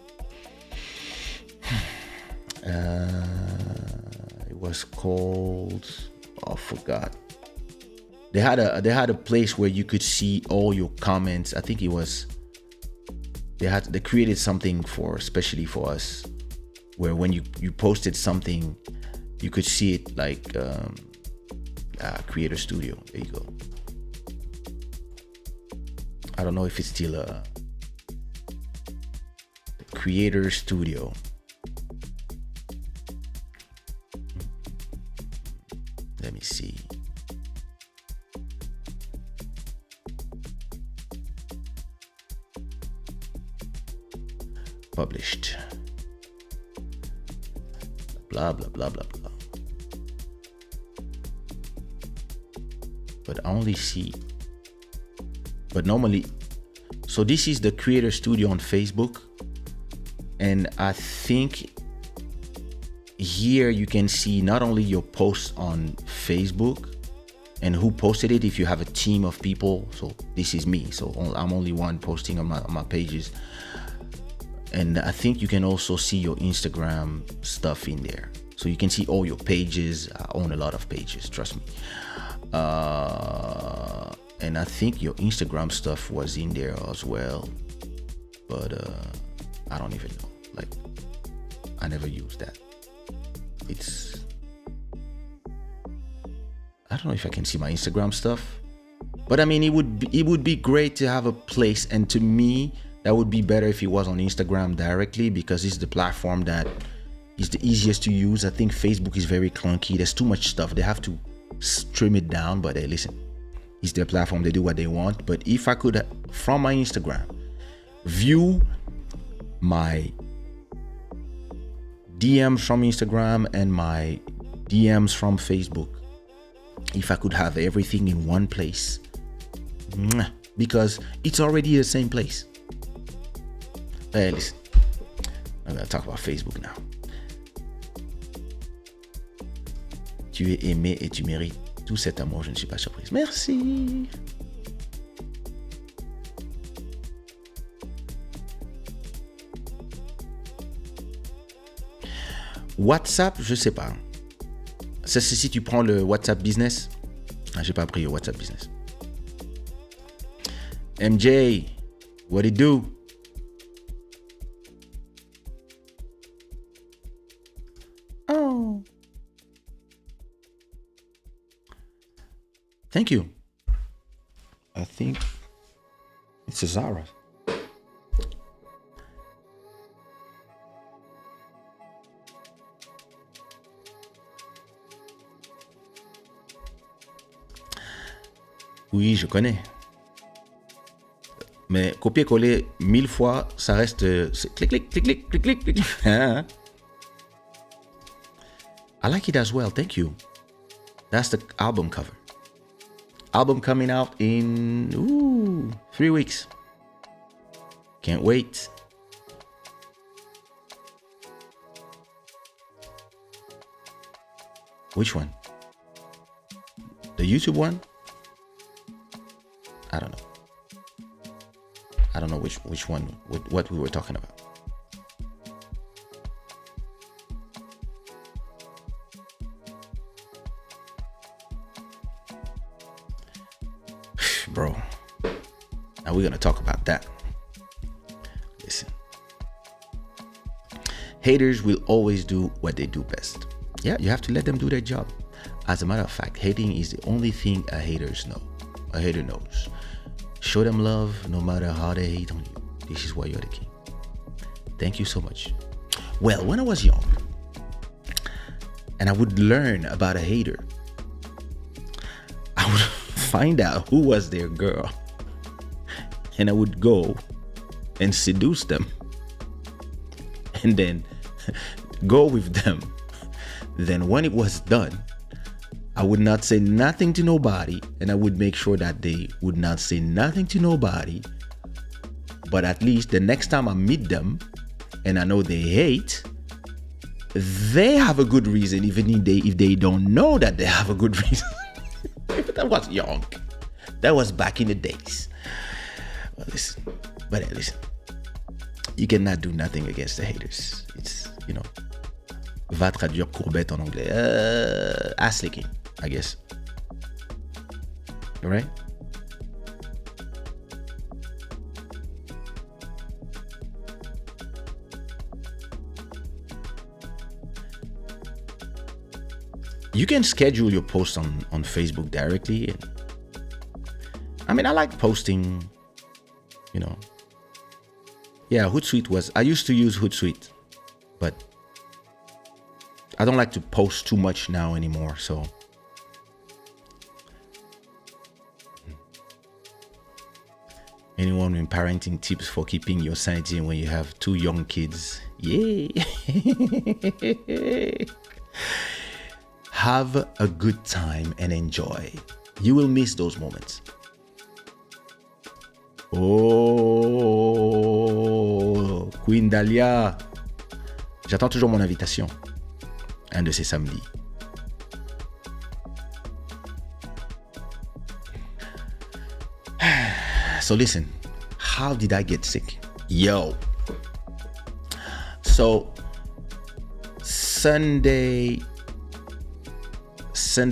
B: It was called, I forgot. They had a place where you could see all your comments. I think it was, they created something especially for us, where when you posted something, you could see it, like Creator Studio. There you go. I don't know if it's still the Creator Studio. Let me see. Published. Blah, blah, blah, blah, blah. But I only see. But normally, so this is the Creator Studio on Facebook. And I think here you can see not only your posts on Facebook and who posted it if you have a team of people. So this is me. So I'm only one posting on my pages. And I think you can also see your Instagram stuff in there. So you can see all your pages. I own a lot of pages, trust me. And I think your Instagram stuff was in there as well. But I don't even know. Like, I never use that. I don't know if I can see my Instagram stuff. But I mean, it would be great to have a place. And to me, that would be better if it was on Instagram directly, because it's the platform that is the easiest to use. I think Facebook is very clunky. There's too much stuff. They have to trim it down. But hey, listen, it's their platform. They do what they want. But if I could, from my Instagram, view my DMs from Instagram and my DMs from Facebook, if I could have everything in one place, because it's already the same place. Hey, listen, I'm gonna talk about Facebook now. Tu es aimé et tu mérites tout cet amour, je ne suis pas surprise. Merci. WhatsApp, je sais pas. Ça, c'est si tu prends le WhatsApp Business. Ah, j'ai pas pris le WhatsApp Business. MJ, what it do? Oh. Thank you. I think it's a Zara. Oui, je connais. Mais copier-coller 1000 fois, ça reste clic, clic, clic, clic, clic, clic, clic. I like it as well. Thank you. That's the album cover. Album coming out in 3 weeks. Can't wait. Which one? The YouTube one? I don't know. I don't know which one, what we were talking about. Bro, now we're gonna talk about that. Listen. Haters will always do what they do best. Yeah, you have to let them do their job. As a matter of fact, hating is the only thing a hater knows. Show them love no matter how they hate on you. This is why you're the king. Thank you so much. Well, when I was young and I would learn about a hater, I would find out who was their girl and I would go and seduce them and then go with them. Then when it was done, I would not say nothing to nobody, and I would make sure that they would not say nothing to nobody. But at least the next time I meet them and I know they hate, they have a good reason, even if they don't know that they have a good reason. That was young. That was back in the days. Well, listen. You cannot do nothing against the haters. It's, va traduire courbette en anglais. Ass licking, I guess. All right? You can schedule your posts on Facebook directly. And, I like posting, Yeah, Hootsuite I used to use Hootsuite, but I don't like to post too much now anymore, so. Anyone with parenting tips for keeping your sanity when you have 2 young kids? Yay! Have a good time and enjoy. You will miss those moments. Oh, Queen Dahlia. J'attends toujours mon invitation. un de ces samedis. So listen, how did I get sick? Yo. So Sunday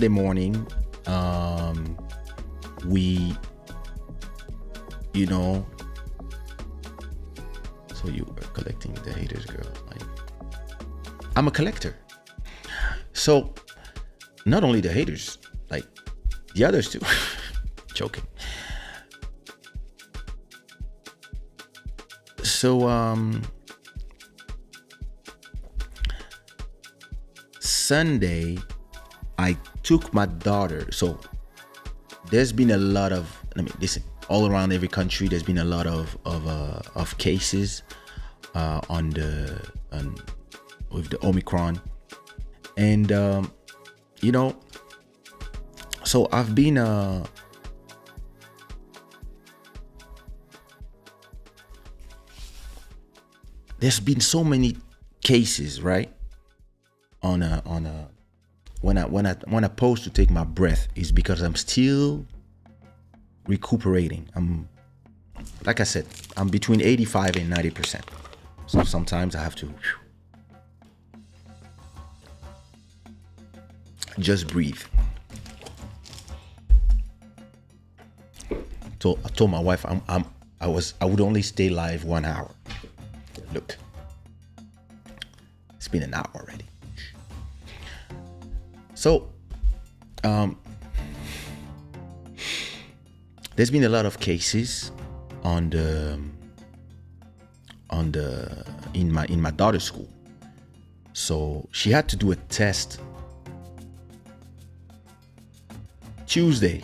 B: morning, we, you know, so you are collecting the haters, girl. Like, I'm a collector. So not only the haters, like the others too. Joking. So Sunday, I took my daughter. So there's been a lot of, listen, all around every country, there's been a lot of cases with the Omicron, and you know, so I've been there's been so many cases, right? When I pause to take my breath is because I'm still recuperating. Like I said, I'm between 85 and 90%. So sometimes I have to just breathe. So I told my wife I would only stay live 1 hour. Look, it's been an hour already. So, there's been a lot of cases in my daughter's school. So she had to do a test Tuesday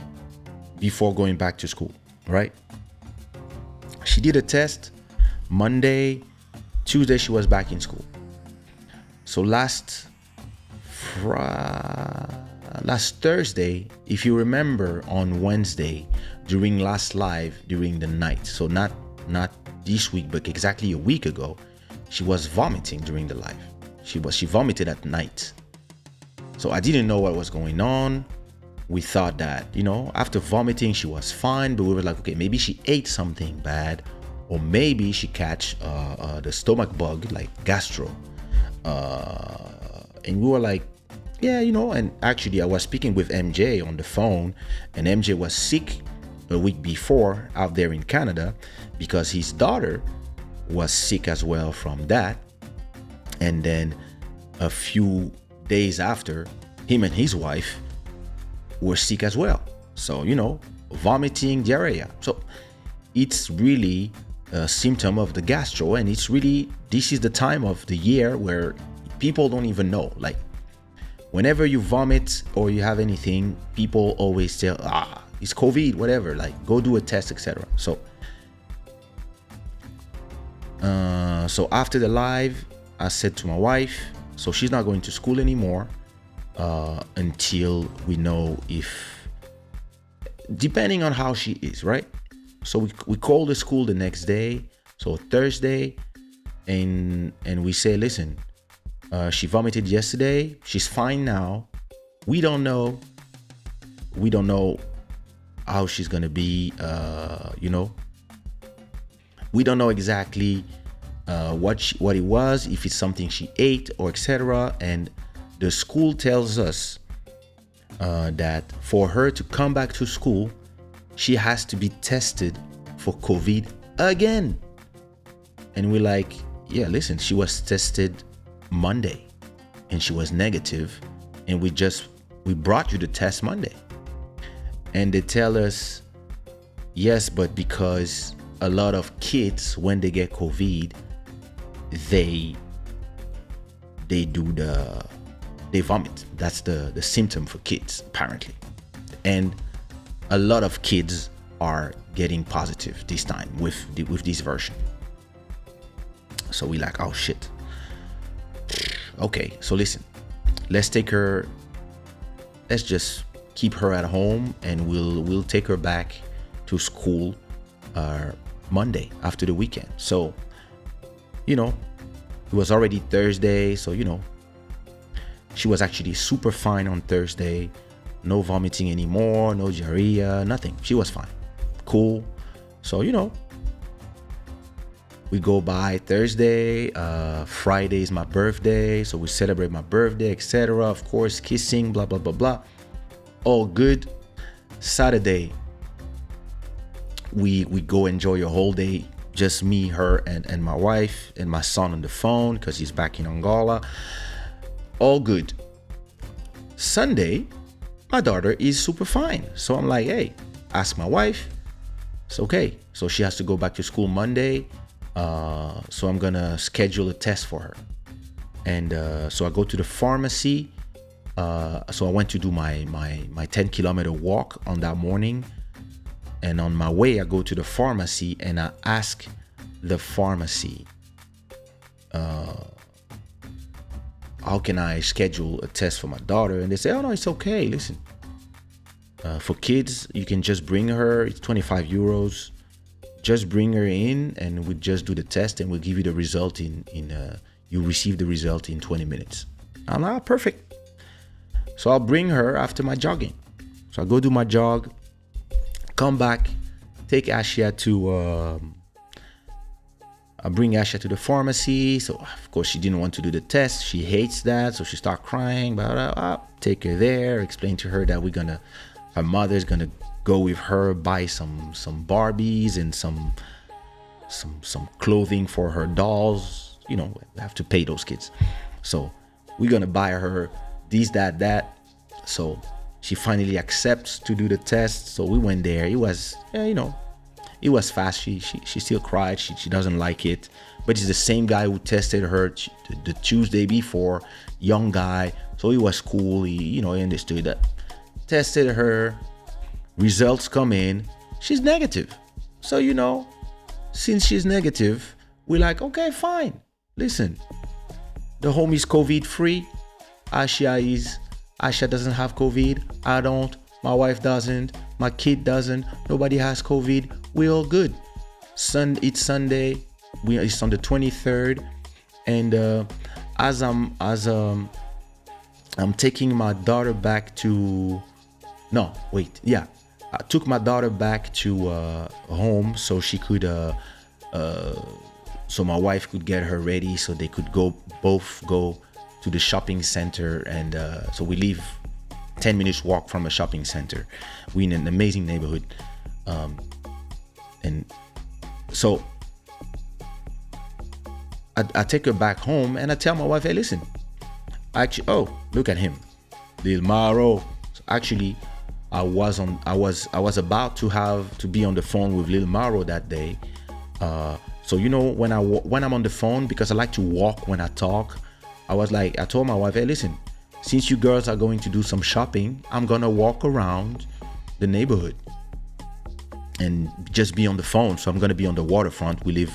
B: before going back to school, right? She did a test Monday. Tuesday she was back in school. So last Thursday, if you remember, on Wednesday during last live during the night, so not this week but exactly a week ago, she was vomiting during the live. She vomited at night. So I didn't know what was going on. We thought that, after vomiting she was fine, but we were like, okay, maybe she ate something bad, or maybe she catch the stomach bug like gastro, and we were like, yeah, and actually I was speaking with MJ on the phone, and MJ was sick a week before out there in Canada because his daughter was sick as well from that. And then a few days after, him and his wife were sick as well. So, vomiting, diarrhea. So it's really a symptom of the gastro, and this is the time of the year where people don't even know. Like, whenever you vomit or you have anything, people always tell, it's COVID, whatever, like go do a test, etc. So after the live, I said to my wife, so she's not going to school anymore until we know if, depending on how she is, right? So we called the school the next day, so Thursday, and we say, listen, she vomited yesterday. She's fine now. We don't know how she's gonna be. We don't know exactly what it was, if it's something she ate or etc. And the school tells us that for her to come back to school, she has to be tested for COVID again. And we're like, yeah, listen, she was tested Monday and she was negative, and we brought you the test Monday. And they tell us, yes, but because a lot of kids, when they get COVID, they vomit. That's the symptom for kids, apparently. And a lot of kids are getting positive this time with this version. So we like, oh shit. Okay, so listen, let's just keep her at home, and we'll take her back to school Monday after the weekend. So, it was already Thursday, so She was actually super fine on Thursday. No vomiting anymore, no diarrhea, nothing. She was fine. Cool. So, we go by Thursday. Friday is my birthday. So we celebrate my birthday, etc. Of course, kissing, blah, blah, blah, blah. All good. Saturday, we go enjoy a whole day. Just me, her, and my wife and my son on the phone because he's back in Angola. All good. Sunday, my daughter is super fine. So I'm like, hey, ask my wife. It's okay. So she has to go back to school Monday. So I'm gonna schedule a test for her. And so I go to the pharmacy. So I went to do my 10-kilometer walk on that morning. And on my way, I go to the pharmacy and I ask the pharmacy, how can I schedule a test for my daughter? And they say, oh no, it's okay. Listen, for kids, you can just bring her. It's 25 euros. Just bring her in and we just do the test and we'll give you the result you receive the result in 20 minutes. I'm like, perfect. So I'll bring her after my jogging. So I go do my jog, come back, take Ashia to, I bring Ashia to the pharmacy. So of course she didn't want to do the test. She hates that. So she started crying, but I'll take her there, explain to her that her mother's gonna go with her, buy some Barbies and some clothing for her dolls. We have to pay those kids. So we're gonna buy her this, that. So she finally accepts to do the test. So we went there. It was, it was fast. She still cried. She doesn't like it, but it's the same guy who tested her the Tuesday before, young guy. So he was cool. He understood that. Tested her. Results come in. She's negative. So, since she's negative, we're like, okay, fine. Listen, the home is COVID free. Asha doesn't have COVID. I don't. My wife doesn't. My kid doesn't. Nobody has COVID. We're all good. It's Sunday. It's on the 23rd. And as I'm taking my daughter back to... No, wait. Yeah. I took my daughter back to home so she could... so my wife could get her ready so they could both go to the shopping center. And so we live 10 minutes walk from a shopping center. We're in an amazing neighborhood. And so I take her back home and I tell my wife, hey, listen, actually, look at him, Lil Maro. So actually, I was about to be on the phone with Lil Maro that day. So when I'm on the phone, because I like to walk when I talk, I told my wife, hey, listen, since you girls are going to do some shopping, I'm gonna walk around the neighborhood and just be on the phone. So I'm gonna be on the waterfront. We live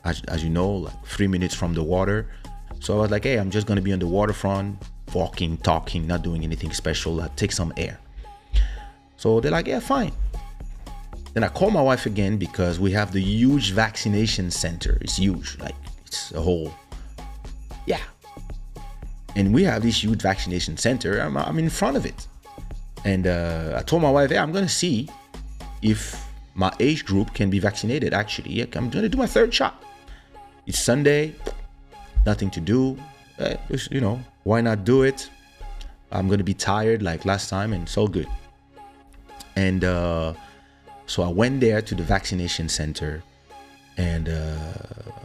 B: as you know, like 3 minutes from the water. So I was like, hey, I'm just gonna be on the waterfront, walking, talking, not doing anything special. Take some air. So they're like, yeah, fine. Then I call my wife again because we have the huge vaccination center. It's huge, like it's a whole, yeah. And we have this huge vaccination center. I'm in front of it. And I told my wife, hey, I'm going to see if my age group can be vaccinated. Actually, I'm going to do my third shot. It's Sunday, nothing to do. Why not do it? I'm going to be tired like last time and it's all good. And so I went there to the vaccination center and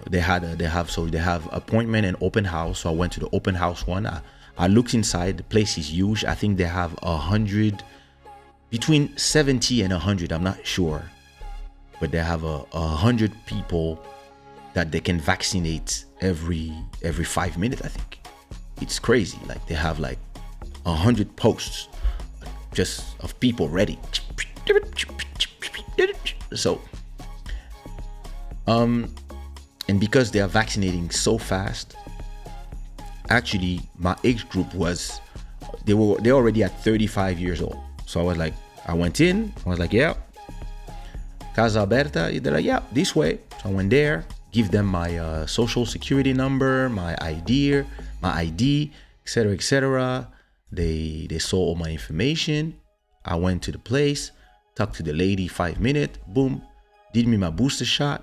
B: they have appointment and open house. So I went to the open house one. I looked inside. The place is huge. I think they have 100, between 70 and 100. I'm not sure, but they have 100 people that they can vaccinate every 5 minutes. I think it's crazy. Like they have like 100 posts just of people ready. So, and because they are vaccinating so fast, actually my age group they're already at 35 years old. So I was like, I went in, I was like, yeah, Casa Aberta. They're like, yeah, this way. So I went there, give them my social security number, my ID, my ID, etc., etc. They saw all my information. I went to the place, talked to the lady 5 minutes, boom, did me my booster shot.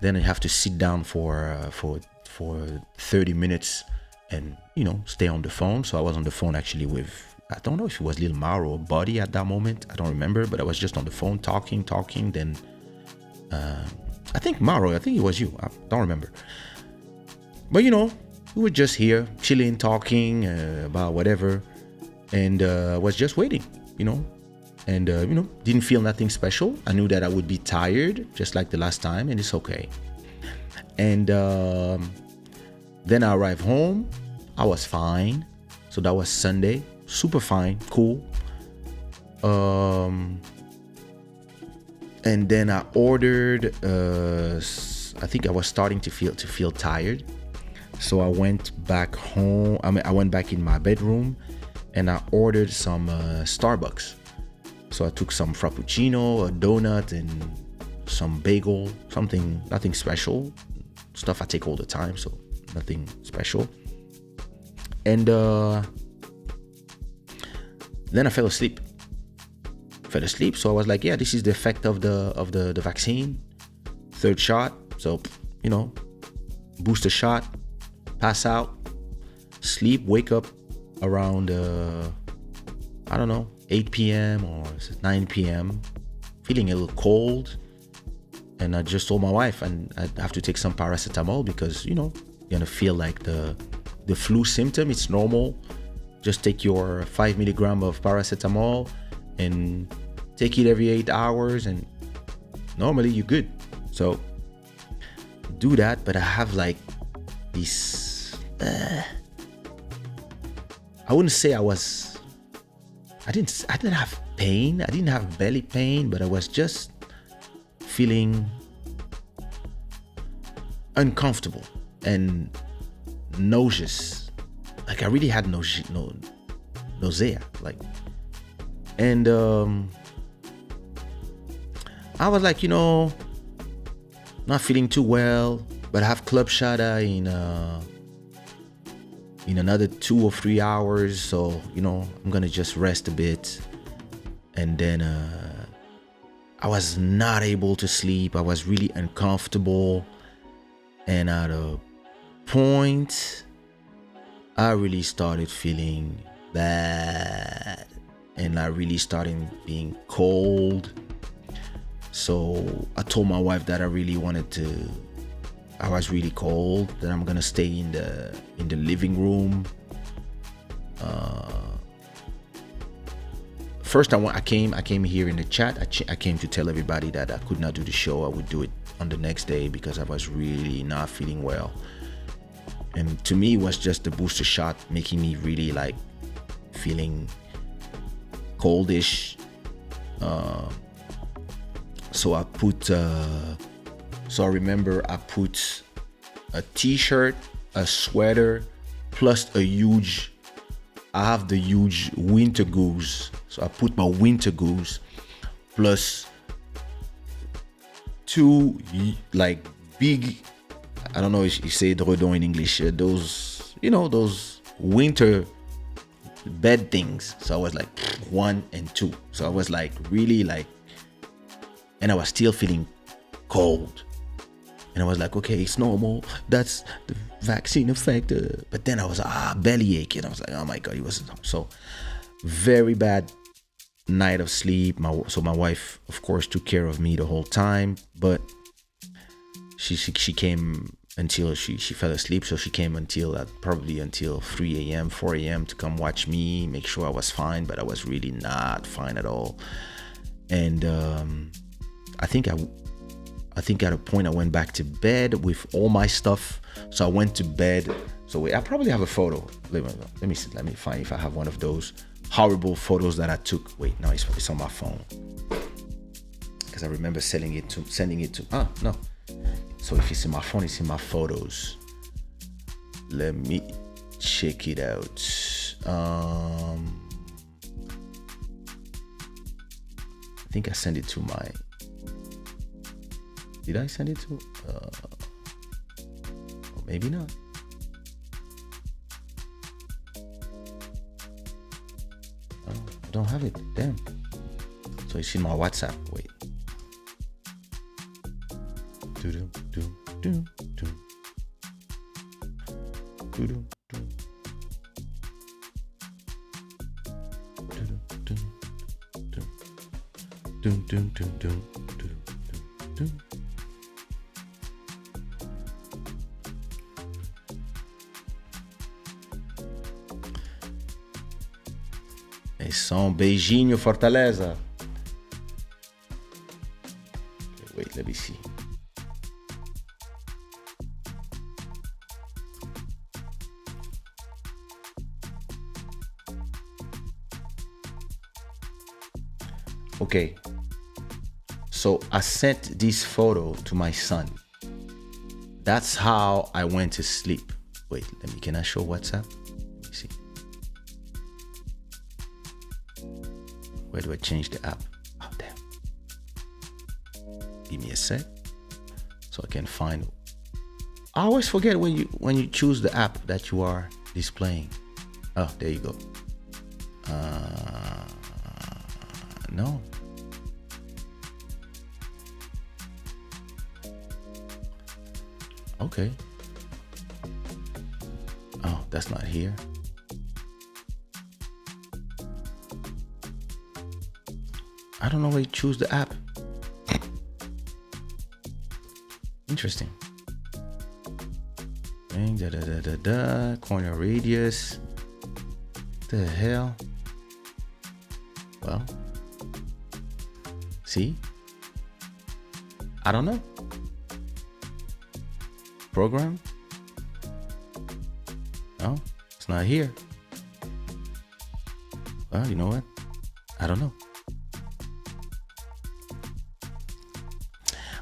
B: Then I have to sit down for 30 minutes and, you know, stay on the phone. So I was on the phone actually with, I don't know if it was Lil Maro or Buddy at that moment. I don't remember, but I was just on the phone talking. Then I think Maro, I think it was you. I don't remember. But, you know, we were just here chilling, talking about whatever. And was just waiting, you know. And, you know, didn't feel nothing special. I knew that I would be tired just like the last time, and it's okay. And then I arrived home. I was fine. So that was Sunday. Super fine. Cool. And then I ordered, I think I was starting to feel tired. So I went back home. I went back in my bedroom and I ordered some Starbucks. So I took some frappuccino, a donut, and some bagel, nothing special. Stuff I take all the time, so nothing special. And then I fell asleep. So I was like, yeah, this is the effect of the vaccine. 3rd shot. So, you know, booster shot, pass out, sleep, wake up around, I don't know, 8 p.m. or 9 p.m. feeling a little cold. And I just told my wife, and I have to take some paracetamol because, you know, you're gonna feel like the flu symptom. It's normal. Just take your 5 milligram of paracetamol and take it every 8 hours, and normally you're good. So do that. But I have like this, I wouldn't say I didn't have pain. I didn't have belly pain, but I was just feeling uncomfortable and nauseous. Like I really had nausea. Like, and I was like, you know, not feeling too well, but I have Club Shada in another 2 or 3 hours. So, you know, I'm gonna just rest a bit. And then I was not able to sleep. I was really uncomfortable. And at a point, I really started feeling bad. And I really started being cold. So I told my wife that I was really cold, that I'm gonna stay in the living room. First I came here in the chat. I came to tell everybody that I could not do the show. I would do it on the next day because I was really not feeling well. And to me, it was just the booster shot making me really like feeling coldish. So I put, so I remember I put a t-shirt, a sweater, plus I have the huge winter goose. So I put my winter goose plus 2 like big, I don't know if you say dredon in English, those, you know, those winter bed things. So I was like 1 and 2. So I was like really like, and I was still feeling cold. And I was like, okay, it's normal. That's the vaccine effect. But then I was belly aching. I was like, oh my God, it was so very bad night of sleep. So my wife, of course, took care of me the whole time. But she came until she fell asleep. So she came probably until 3 a.m., 4 a.m. to come watch me, make sure I was fine. But I was really not fine at all. And I think at a point I went back to bed with all my stuff. So I went to bed. So wait, I probably have a photo. Let me see. Let me find if I have one of those horrible photos that I took. Wait, no, it's on my phone. Because I remember sending it to. No. So if it's in my phone, it's in my photos. Let me check it out. I think I sent it to my. Did I send it to? Or maybe not. don't have it. Damn. So it's in my WhatsApp. Wait. É um beijinho, Fortaleza. Okay, wait, let me see. Okay, so I sent this photo to my son. That's how I went to sleep. Wait, can I show WhatsApp? Let me see. Where do I change the app? Oh, damn. Give me a sec so I can find. I always forget when you choose the app that you are displaying. Oh, there you go. No. Okay. Oh, that's not here. I don't know where you choose the app. Interesting. Corner radius. What the hell? Well, see? I don't know. Program? No, it's not here. Well, you know what? I don't know.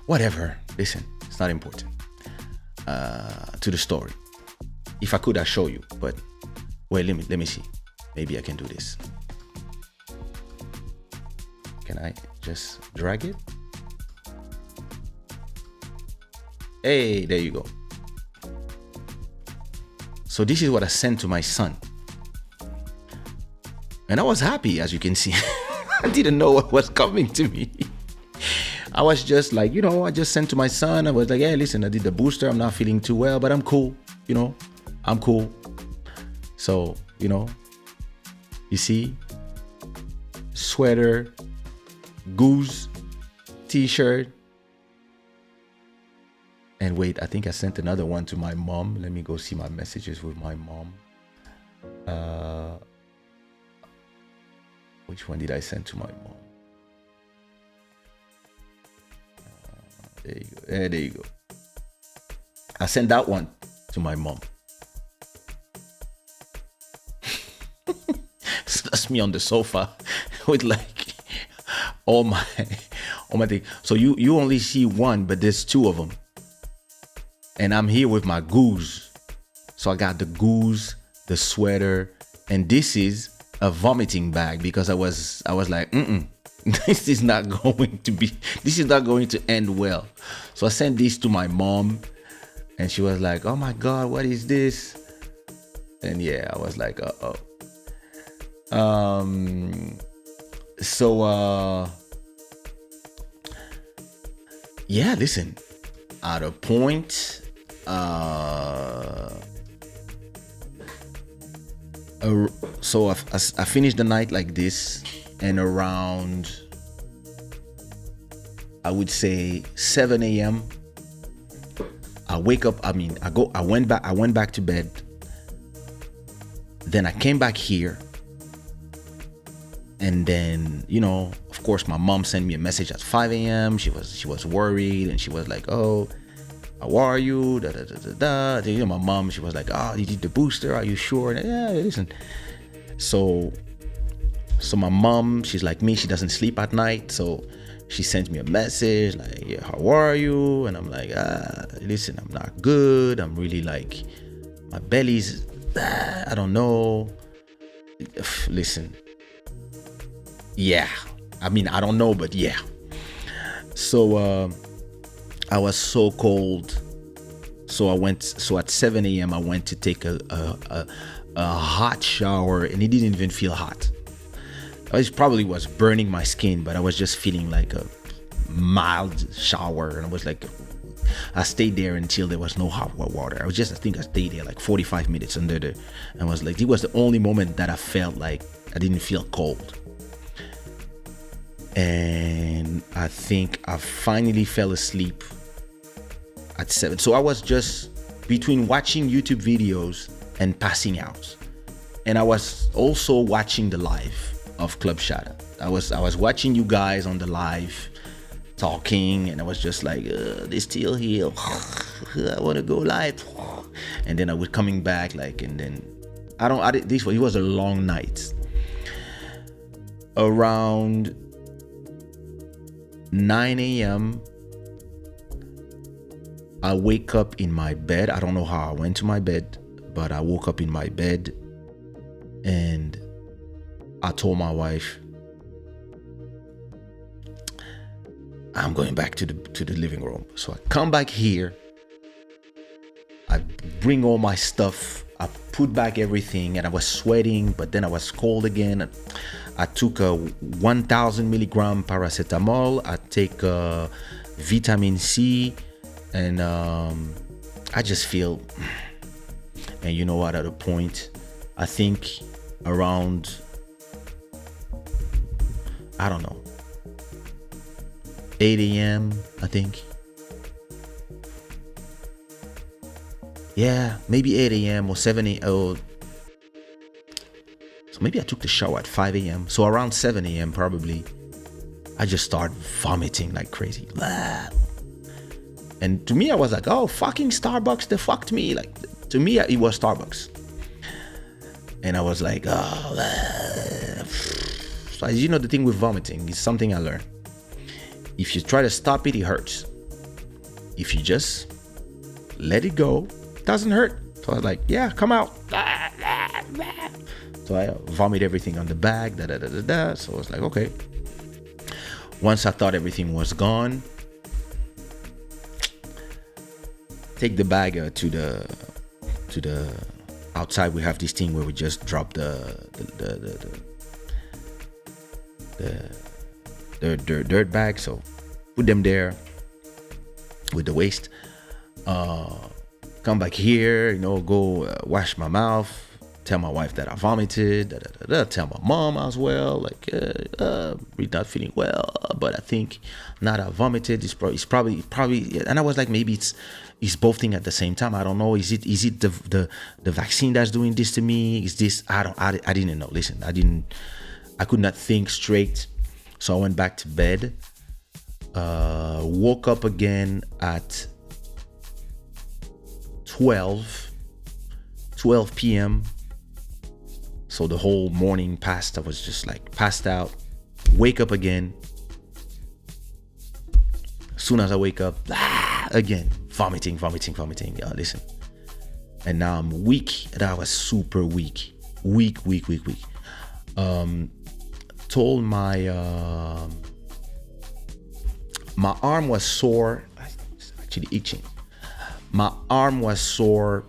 B: Whatever. Listen, it's not important. To the story. If I could, I'd show you. But wait, let me see. Maybe I can do this. Can I just drag it? Hey, there you go. So this is what I sent to my son. And I was happy, as you can see. I didn't know what was coming to me. I was just like, I just sent to my son. I was like, hey, listen, I did the booster. I'm not feeling too well, but I'm cool. I'm cool. So, you see, sweater, goose, t-shirt. And wait, I think I sent another one to my mom. Let me go see my messages with my mom. Which one did I send to my mom? There you go. There you go. I sent that one to my mom. So that's me on the sofa with like all my things. So you only see one, but there's two of them. And I'm here with my goose. So I got the goose, the sweater, and this is a vomiting bag because I was like, this is not going to end well. So I sent this to my mom and she was like, oh my God, what is this? And yeah, I was like, uh-oh. Yeah, listen, at a point, so I finished the night like this, and around, I would say 7 a.m. I wake up. I went back to bed. Then I came back here, and then of course, my mom sent me a message at 5 a.m. She was worried, and she was like, "Oh, how are you?" My mom, she was like, "Oh, you did the booster? Are you sure?" And, yeah, listen. So my mom, she's like me. She doesn't sleep at night, so she sent me a message like, "Yeah, how are you?" And I'm like, "Listen, I'm not good. I'm really like, my belly's, I don't know. Listen, yeah. I don't know, but yeah." So I was so cold. So at 7 a.m. I went to take a hot shower, and it didn't even feel hot. It probably was burning my skin, but I was just feeling like a mild shower, and I was like, I stayed there until there was no hot water. I think I stayed there like 45 minutes under there, and was like, it was the only moment that I felt like I didn't feel cold. And I think I finally fell asleep at 7. So I was just between watching YouTube videos and passing out. And I was also watching the live of Club Shada. I was watching you guys on the live talking, and I was just like, they still here. I want to go live. And then I was coming back, like, and then it was a long night. Around 9 a.m. I wake up in my bed. I don't know how I went to my bed, but I woke up in my bed, and I told my wife, I'm going back to the living room. So I come back here, I bring all my stuff, I put back everything, and I was sweating, but then I was cold again. I took a 1,000 milligram paracetamol. I take vitamin C, and I just feel, and you know what, at a point, I think around, I don't know, 8 a.m. I think. Yeah, maybe 8 a.m. or 7 a.m. So maybe I took the shower at 5 a.m. So around 7 a.m. probably, I just started vomiting like crazy. And to me, I was like, oh, fucking Starbucks, they fucked me. Like, to me, it was Starbucks. And I was like, oh. So, you know, the thing with vomiting is something I learned. If you try to stop it, it hurts. If you just let it go, it doesn't hurt. So I was like, yeah, come out. So I vomit everything on the bag, So I was like, okay. Once I thought everything was gone, take the bag to the outside. We have this thing where we just drop the dirt bag. So put them there with the waste. Come back here, go wash my mouth. Tell my wife that I vomited. Tell my mom as well, like, we're not feeling well, but I think now that I vomited, it's probably. And I was like, maybe it's both things at the same time. I don't know. Is it the vaccine that's doing this to me? Is this? I didn't know. Listen, I could not think straight. So I went back to bed. Woke up again at 12 p.m. So the whole morning passed. I was just like passed out. Wake up again. As soon as I wake up, again, vomiting. Yeah, listen. And now I'm weak. And I was super weak. Weak. Told my arm was sore. It's actually itching. My arm was sore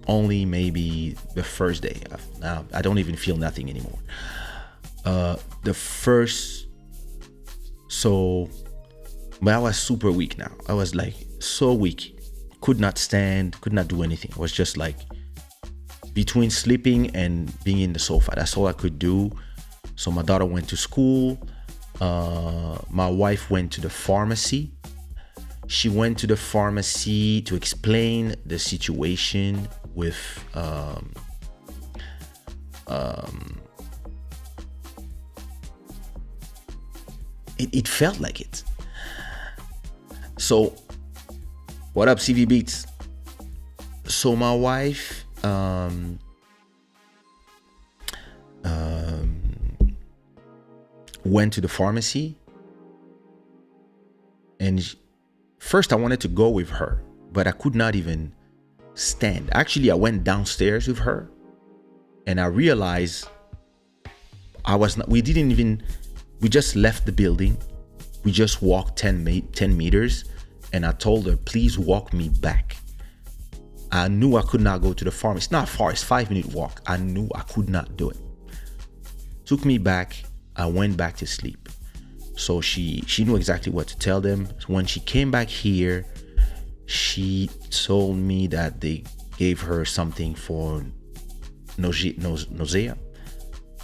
B: only maybe the first day. Now I don't even feel nothing anymore. But I was super weak now. I was like so weak. Could not stand, could not do anything. I was just like between sleeping and being in the sofa. That's all I could do. So my daughter went to school. My wife went to the pharmacy. She went to the pharmacy to explain the situation with it felt like it. So what up, CV Beats? So my wife went to the pharmacy, and first I wanted to go with her, but I could not even stand. Actually, I went downstairs with her, and I realized we just left the building. We just walked 10 meters, and I told her, please walk me back. I knew I could not go to the pharmacy. It's not far, it's 5-minute walk. I knew I could not do it. Took me back. I went back to sleep. So she knew exactly what to tell them. When she came back here, she told me that they gave her something for nausea.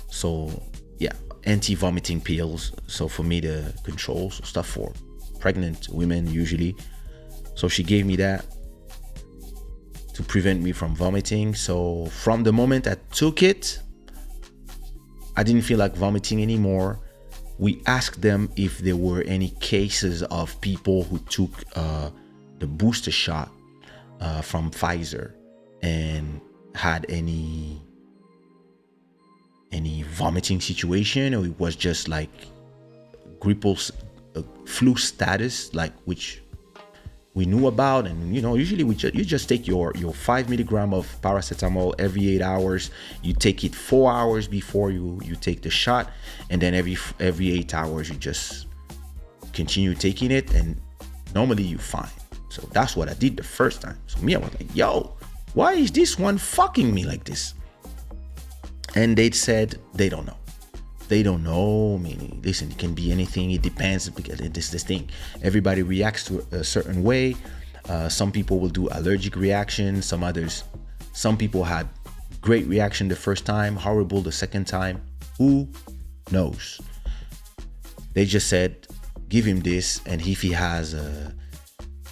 B: So yeah, anti-vomiting pills. So for me to control stuff for pregnant women usually. So she gave me that to prevent me from vomiting. So from the moment I took it, I didn't feel like vomiting anymore. We asked them if there were any cases of people who took the booster shot from Pfizer and had any vomiting situation, or it was just like grippal flu status, like which we knew about. And usually you just take your 5 milligram of paracetamol every 8 hours. You take it 4 hours before you take the shot, and then every 8 hours you just continue taking it, and normally you're fine. So that's what I did the first time. So me, I was like, yo, why is this one fucking me like this? And they said they don't know. They don't know. Meaning, listen, it can be anything. It depends, because this thing. Everybody reacts to a certain way. Some people will do allergic reaction. Some people had great reaction the first time, horrible the second time. Who knows? They just said, give him this, and if he has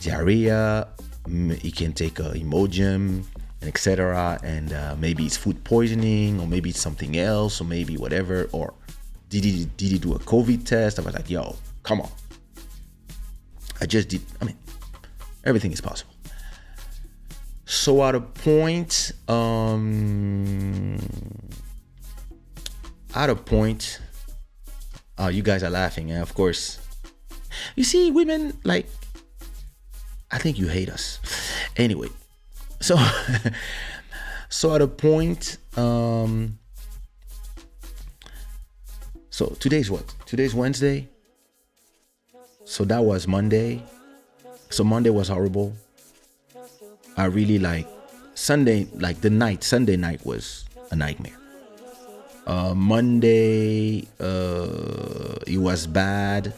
B: diarrhea, he can take a Imodium, etc. And maybe it's food poisoning, or maybe it's something else, or maybe whatever. Or did he do a COVID test? I was like, yo, come on. I just did. I mean, everything is possible. So at a point, you guys are laughing, of course. You see, women, like, I think you hate us. Anyway, so at a point, so today's what? Today's Wednesday. So that was Monday. So Monday was horrible. I really Sunday, Sunday night was a nightmare. Monday, it was bad.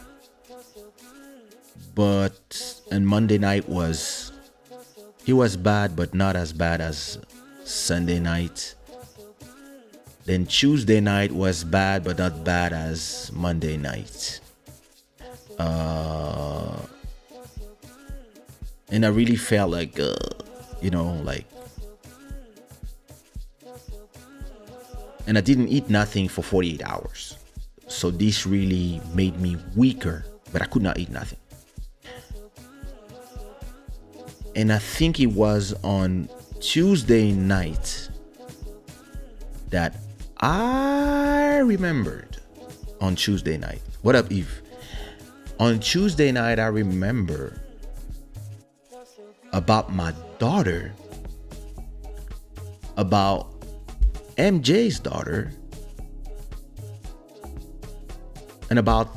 B: And Monday night was bad, but not as bad as Sunday night. Then Tuesday night was bad, but not bad as Monday night. And I really felt like, and I didn't eat nothing for 48 hours. So this really made me weaker, but I could not eat nothing. And I think it was on Tuesday night that I remembered. On Tuesday night. What up, Eve? On Tuesday night, I remember about my daughter, about MJ's daughter, and about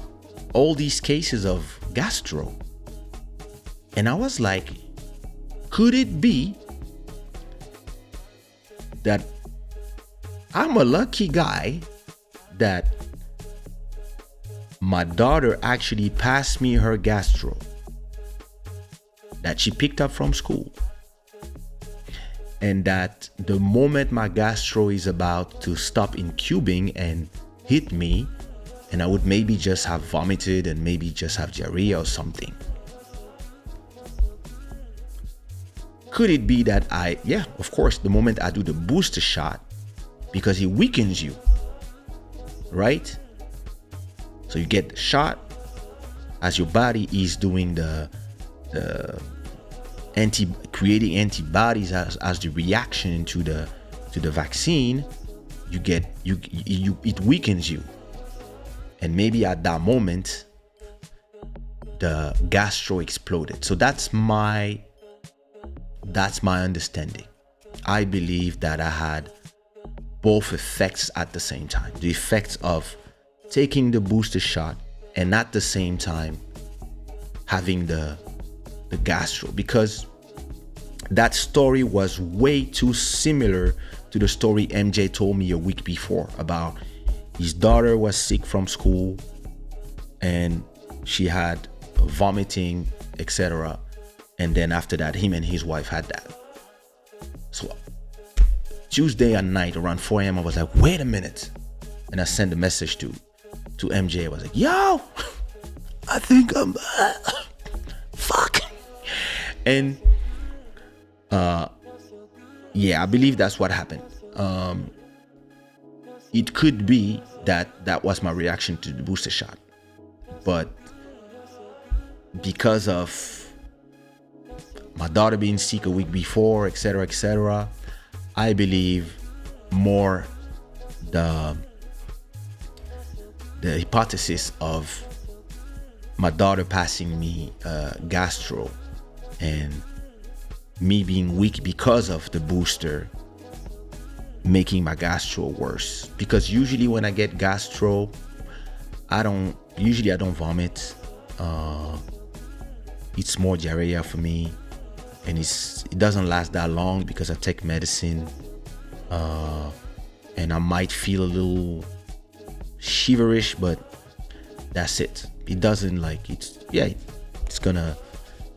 B: all these cases of gastro. And I was like, could it be that I'm a lucky guy that my daughter actually passed me her gastro that she picked up from school, and that the moment my gastro is about to stop incubing and hit me, and I would maybe just have vomited and maybe just have diarrhea or something. Could it be that of course, the moment I do the booster shot, because it weakens you, right? So you get the shot as your body is doing the creating antibodies as the reaction to the vaccine. It weakens you, and maybe at that moment the gastro exploded. So that's my understanding. I believe that I had both effects at the same time. The effects of taking the booster shot and at the same time having the gastro, because that story was way too similar to the story MJ told me a week before about his daughter was sick from school and she had vomiting, etc. And then after that, him and his wife had that. So Tuesday at night around 4 a.m. I was like, wait a minute. And I sent a message to MJ. I was like, yo, I think I'm fuck. And yeah, I believe that's what happened. It could be that was my reaction to the booster shot, but because of my daughter being sick a week before, etc., I believe more the hypothesis of my daughter passing me gastro and me being weak because of the booster making my gastro worse. Because usually when I get gastro, I don't vomit. It's more diarrhea for me, and it doesn't last that long because I take medicine, and I might feel a little shiverish, but that's it. It doesn't it's gonna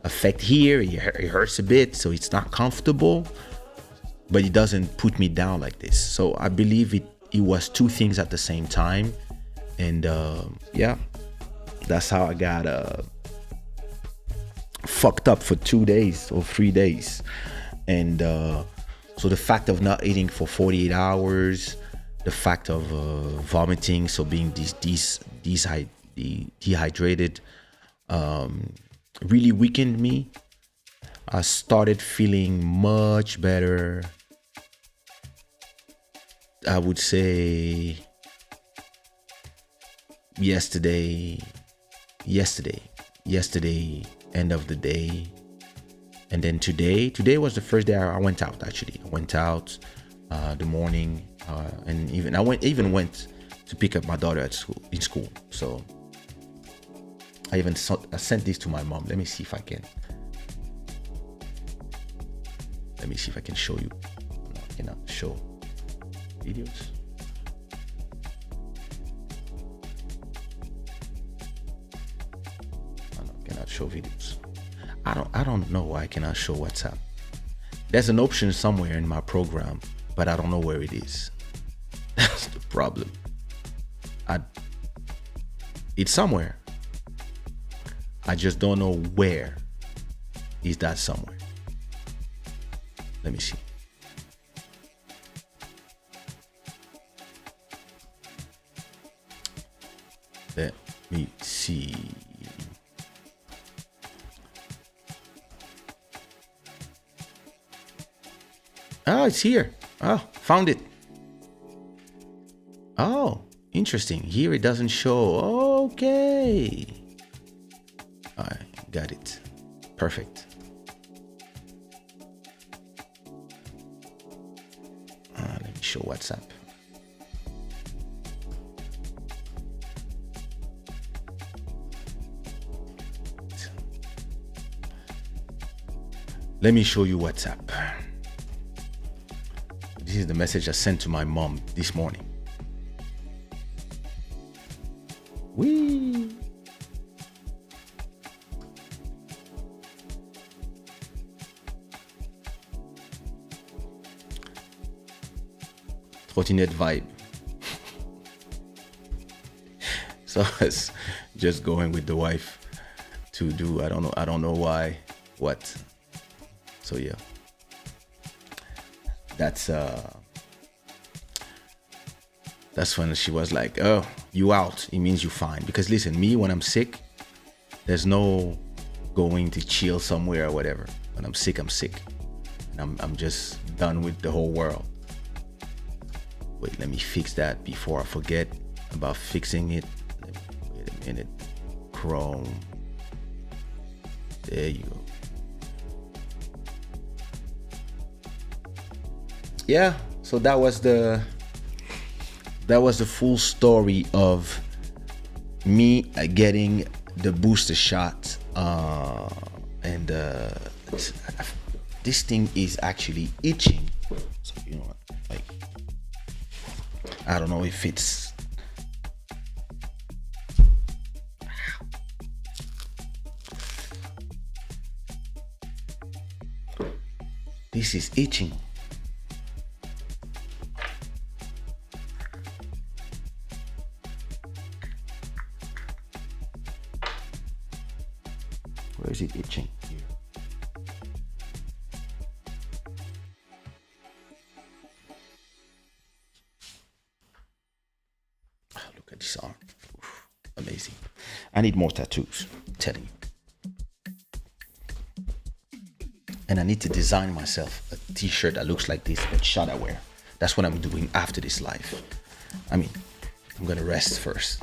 B: affect here. It hurts a bit, so it's not comfortable, but it doesn't put me down like this. So I believe it was two things at the same time, and yeah, that's how I got fucked up for 2 days or 3 days. And so the fact of not eating for 48 hours, the fact of vomiting, so being dehydrated, really weakened me. I started feeling much better, I would say yesterday, end of the day. And then today was the first day I went out. Actually, I went out the morning, and I went to pick up my daughter in school. So I sent this to my mom. Let me see if I can show you. No, I cannot show videos. I cannot show videos. I don't know why I cannot show WhatsApp. There's an option somewhere in my program, but I don't know where it is. That's the problem. It's somewhere. I just don't know where is that somewhere. Let me see. Let me see. Oh, it's here. Oh, found it. Oh, interesting. Here it doesn't show. Okay. All right, got it. Perfect. Let me show WhatsApp. Let me show you WhatsApp. This is the message I sent to my mom this morning. Whee! Trottinette vibe. So I was just going with the wife to do, I don't know why, what. So yeah. That's when she was like, oh, you out, it means you fine. Because listen, me, when I'm sick, there's no going to chill somewhere or whatever. When I'm sick, I'm sick. And I'm just done with the whole world. Wait, let me fix that before I forget about fixing it. Wait a minute. Chrome. There you go. Yeah, so that was the full story of me getting the booster shot, and this thing is actually itching. So you know, like, I don't know if it's This is itching. Where is it itching? Here. Look at this arm. Oof, amazing. I need more tattoos, I'm telling you. And I need to design myself a t-shirt that looks like this, but Shada wear. That's what I'm doing after this live. I mean, I'm gonna rest first.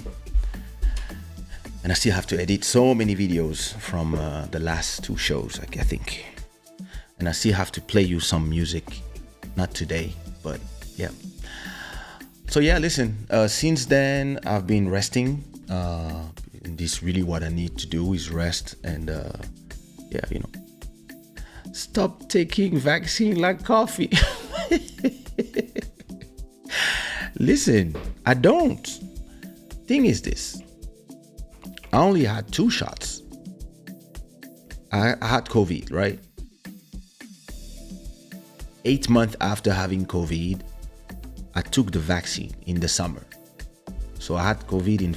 B: And I still have to edit so many videos from the last 2 shows, I think. And I still have to play you some music. Not today, but yeah. So yeah, listen, since then I've been resting. And this really what I need to do is rest and yeah, you know. Stop taking vaccine like coffee. Listen, I don't. Thing is this. I only had 2 shots. I had COVID, right? 8 months after having COVID, I took the vaccine in the summer. So I had COVID in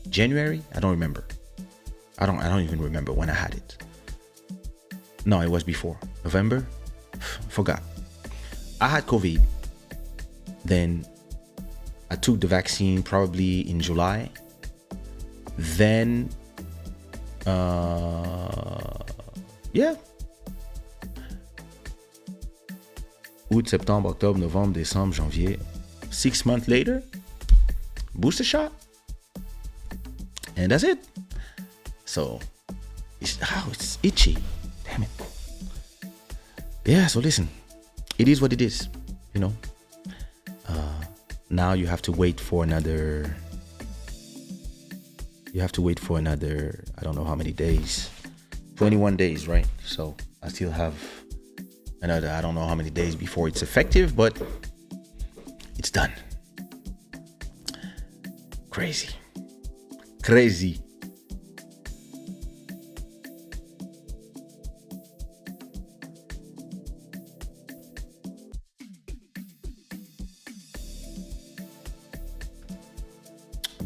B: January. I don't remember. I don't even remember when I had it. No, it was before November. Forgot. I had COVID. Then I took the vaccine probably in July. Then, yeah. Août, septembre, octobre, novembre, décembre, janvier. 6 months later, booster shot. And that's it. So, it's itchy. Damn it. Yeah, so listen. It is what it is, you know. Now you have to wait for another... I don't know how many days. 21 days, right? So I still have another, I don't know how many days before it's effective, but it's done. Crazy.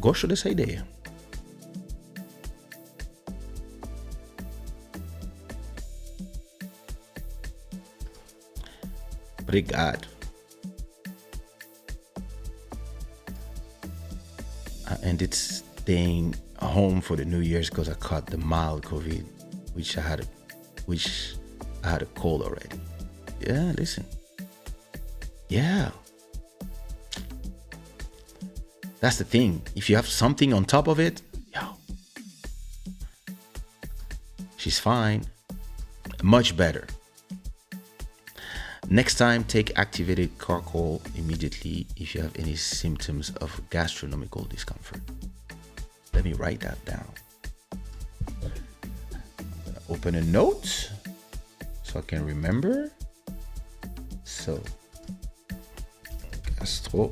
B: Gosto dessa ideia. Obrigado. I ended staying home for the New Year's because I caught the mild COVID, which I had a cold already. Yeah, listen. Yeah. That's the thing. If you have something on top of it, yo, she's fine. Much better. Next time, take activated charcoal immediately if you have any symptoms of gastronomical discomfort. Let me write that down. I'm gonna open a note so I can remember. So, gastro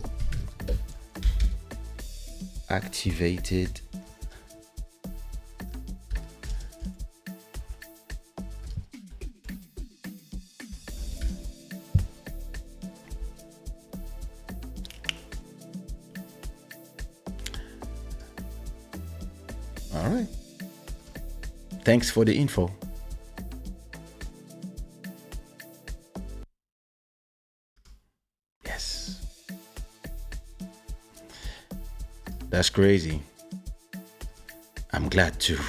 B: activated All right. Thanks for the info. Yes. That's crazy. I'm glad too.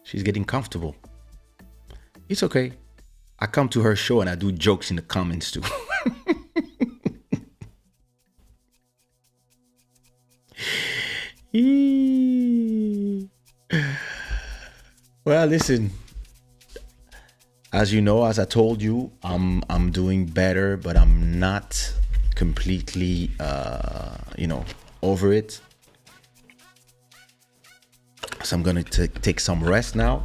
B: She's getting comfortable. It's okay. I come to her show and I do jokes in the comments too. Well, listen. As you know, as I told you, I'm doing better, but I'm not completely, over it. So I'm gonna take some rest now.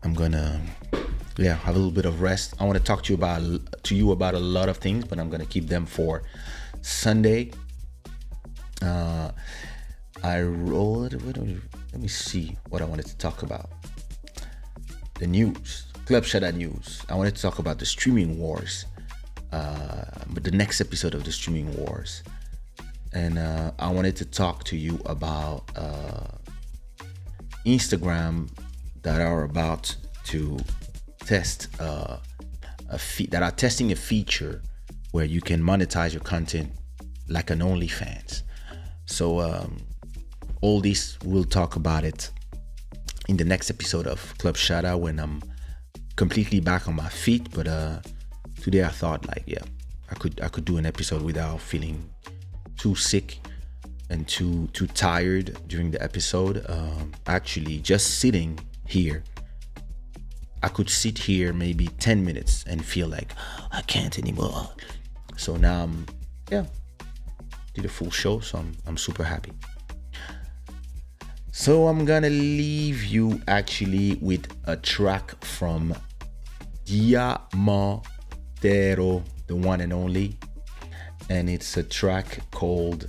B: I'm gonna, have a little bit of rest. I want to talk to you about a lot of things, but I'm gonna keep them for Sunday. I rolled. Let me see what I wanted to talk about. The news, Club Shada news. I wanted to talk about the streaming wars, but the next episode of the streaming wars, and I wanted to talk to you about Instagram that are about to test that are testing a feature where you can monetize your content like an OnlyFans. So all this, we'll talk about it in the next episode of Club Shada when I'm completely back on my feet. But today I thought I could do an episode without feeling too sick and too tired during the episode. Actually, just sitting here, I could sit here maybe 10 minutes and feel like I can't anymore. So now did a full show, so I'm super happy. So I'm gonna leave you actually with a track from Diamantero, the one and only, and it's a track called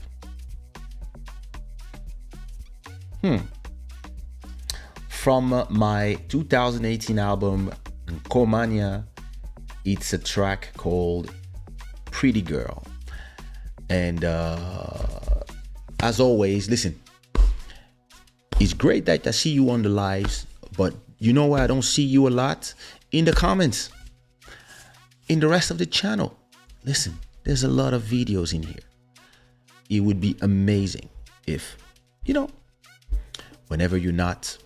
B: from my 2018 album Komania. It's a track called Pretty Girl. And as always, listen, it's great that I see you on the lives, but you know where I don't see you a lot? In the comments, in the rest of the channel. Listen, there's a lot of videos in here. It would be amazing if, whenever you're not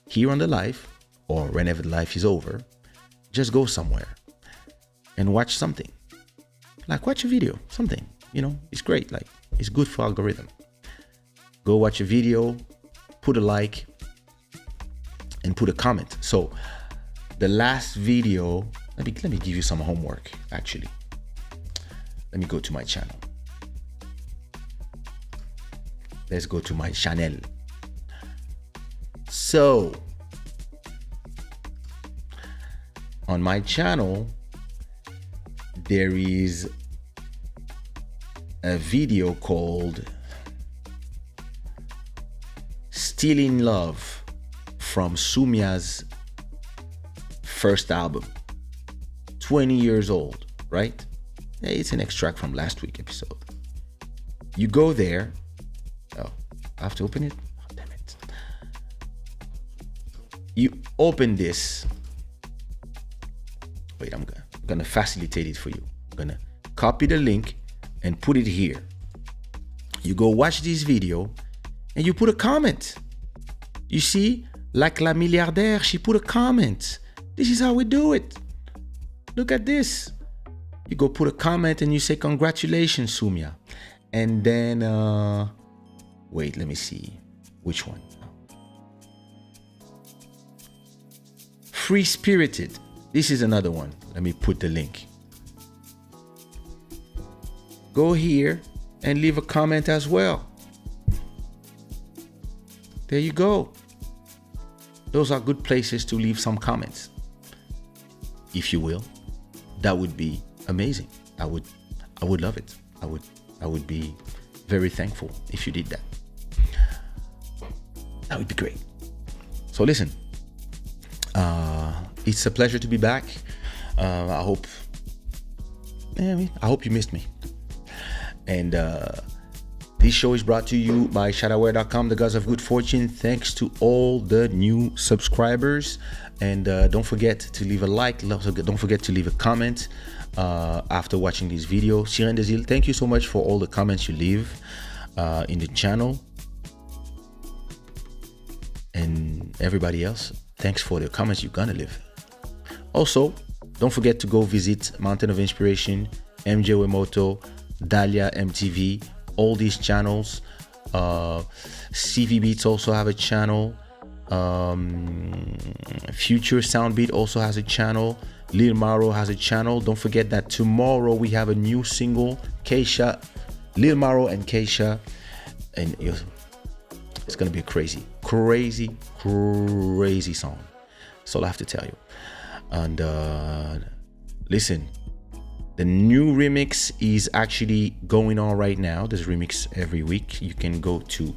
B: here on the live, or whenever the live is over, just go somewhere and watch something. Like watch a video, something. It's great. Like, it's good for algorithm. Go watch a video, put a like, and put a comment. So the last video, let me give you some homework. Actually, let me go to my channel. Let's go to my channel. So on my channel, there is a video called Still in Love from Sumia's first album. 20 years old, right? It's an extract from last week's episode. You go there. Oh, I have to open it? Oh, damn it. You open this. Wait, I'm gonna facilitate it for you. I'm gonna copy the link and put it here. You go watch this video and you put a comment. You see, like La Milliardaire, she put a comment. This is how we do it. Look at this. You go put a comment and you say, congratulations, Sumia. And then, wait, let me see. Which one? Free Spirited. This is another one. Let me put the link. Go here and leave a comment as well. There you go. Those are good places to leave some comments. If you will, that would be amazing. I would love it. I would be very thankful if you did that. That would be great. So listen, it's a pleasure to be back. I hope you missed me. And this show is brought to you by shadaware.com, the gods of good fortune. Thanks to all the new subscribers. And don't forget to leave a like. Don't forget to leave a comment after watching this video. Siren Desil, thank you so much for all the comments you leave in the channel. And everybody else, thanks for the comments you're gonna leave. Also, don't forget to go visit Mountain of Inspiration, MJ Wemoto, Dahlia MTV, all these channels. CV Beats also have a channel. Future Soundbeat also has a channel. Lil Maro has a channel. Don't forget that tomorrow we have a new single, Kaysha, Lil Maro and Kaysha, and it's gonna be a crazy song. That's all I have to tell you. And listen, The new remix is actually going on right now. There's remix every week. You can go to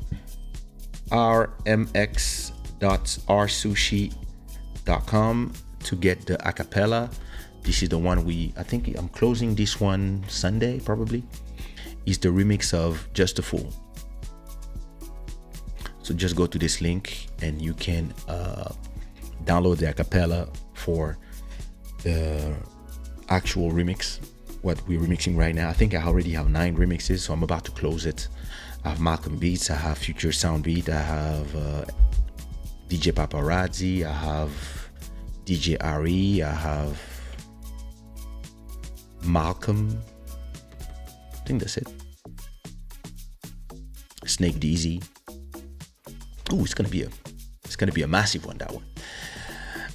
B: rmx.rsushi.com to get the acapella. This is the one I think I'm closing this one Sunday probably. Is the remix of Just a Fool. So just go to this link and you can download the acapella for the actual remix, what we're remixing right now. I think I already have 9 remixes, so I'm about to close it. I have Malcolm Beats, I have Future Sound Beat, I have DJ Paparazzi, I have DJ Ari, I have Malcolm. I think that's it. Snake DZ. Ooh, it's gonna be a massive one, that one.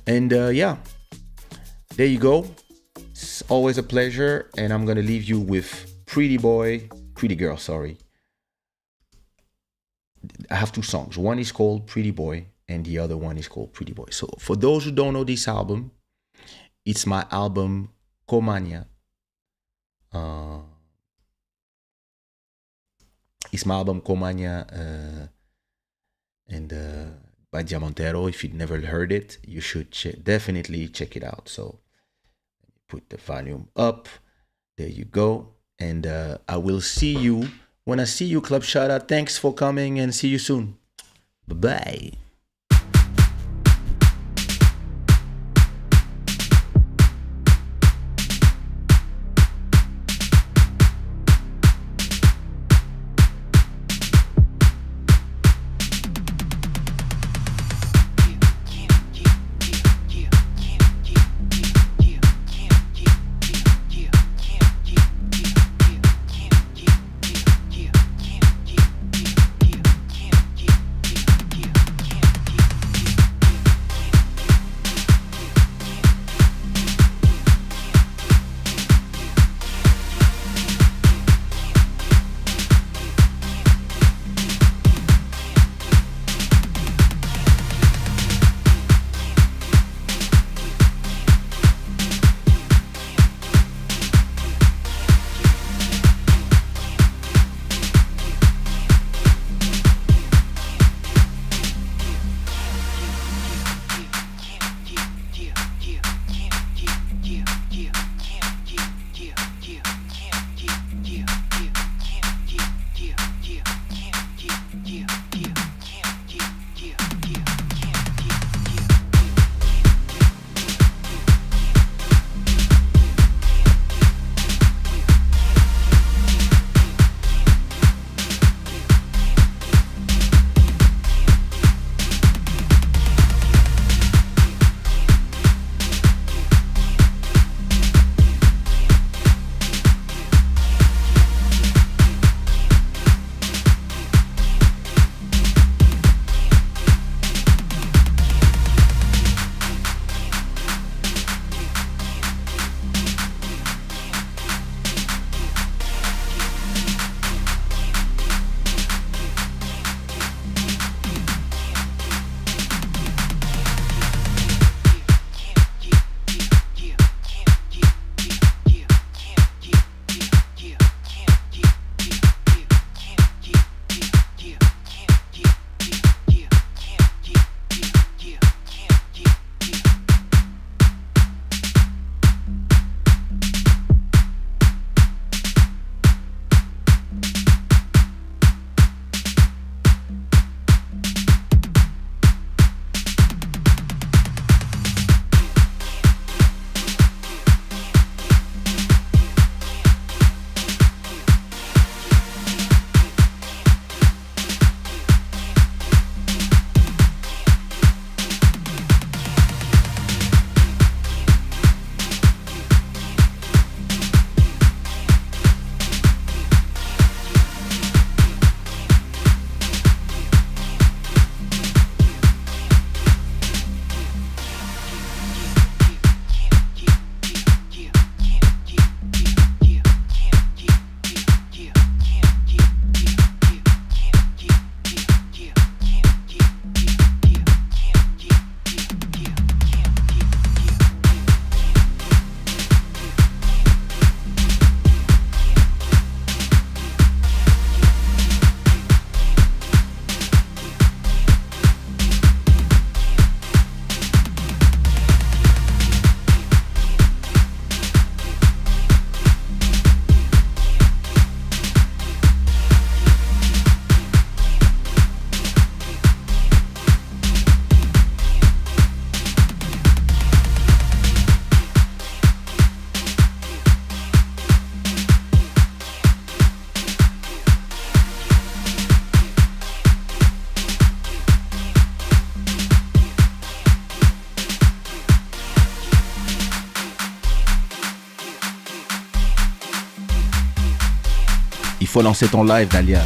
B: And yeah, there you go. It's always a pleasure, and I'm gonna leave you with Pretty Girl, sorry. I have 2 songs. One is called Pretty Boy, and the other one is called Pretty Boy. So for those who don't know this album, it's my album Komania. It's my album Komania, and by Diamantero. If you'd never heard it, you should definitely check it out. So put the volume up. There you go. And I will see you when I see you, Club Shada. Thanks for coming, and see you soon. Bye-bye. Il faut lancer ton live, Dalia.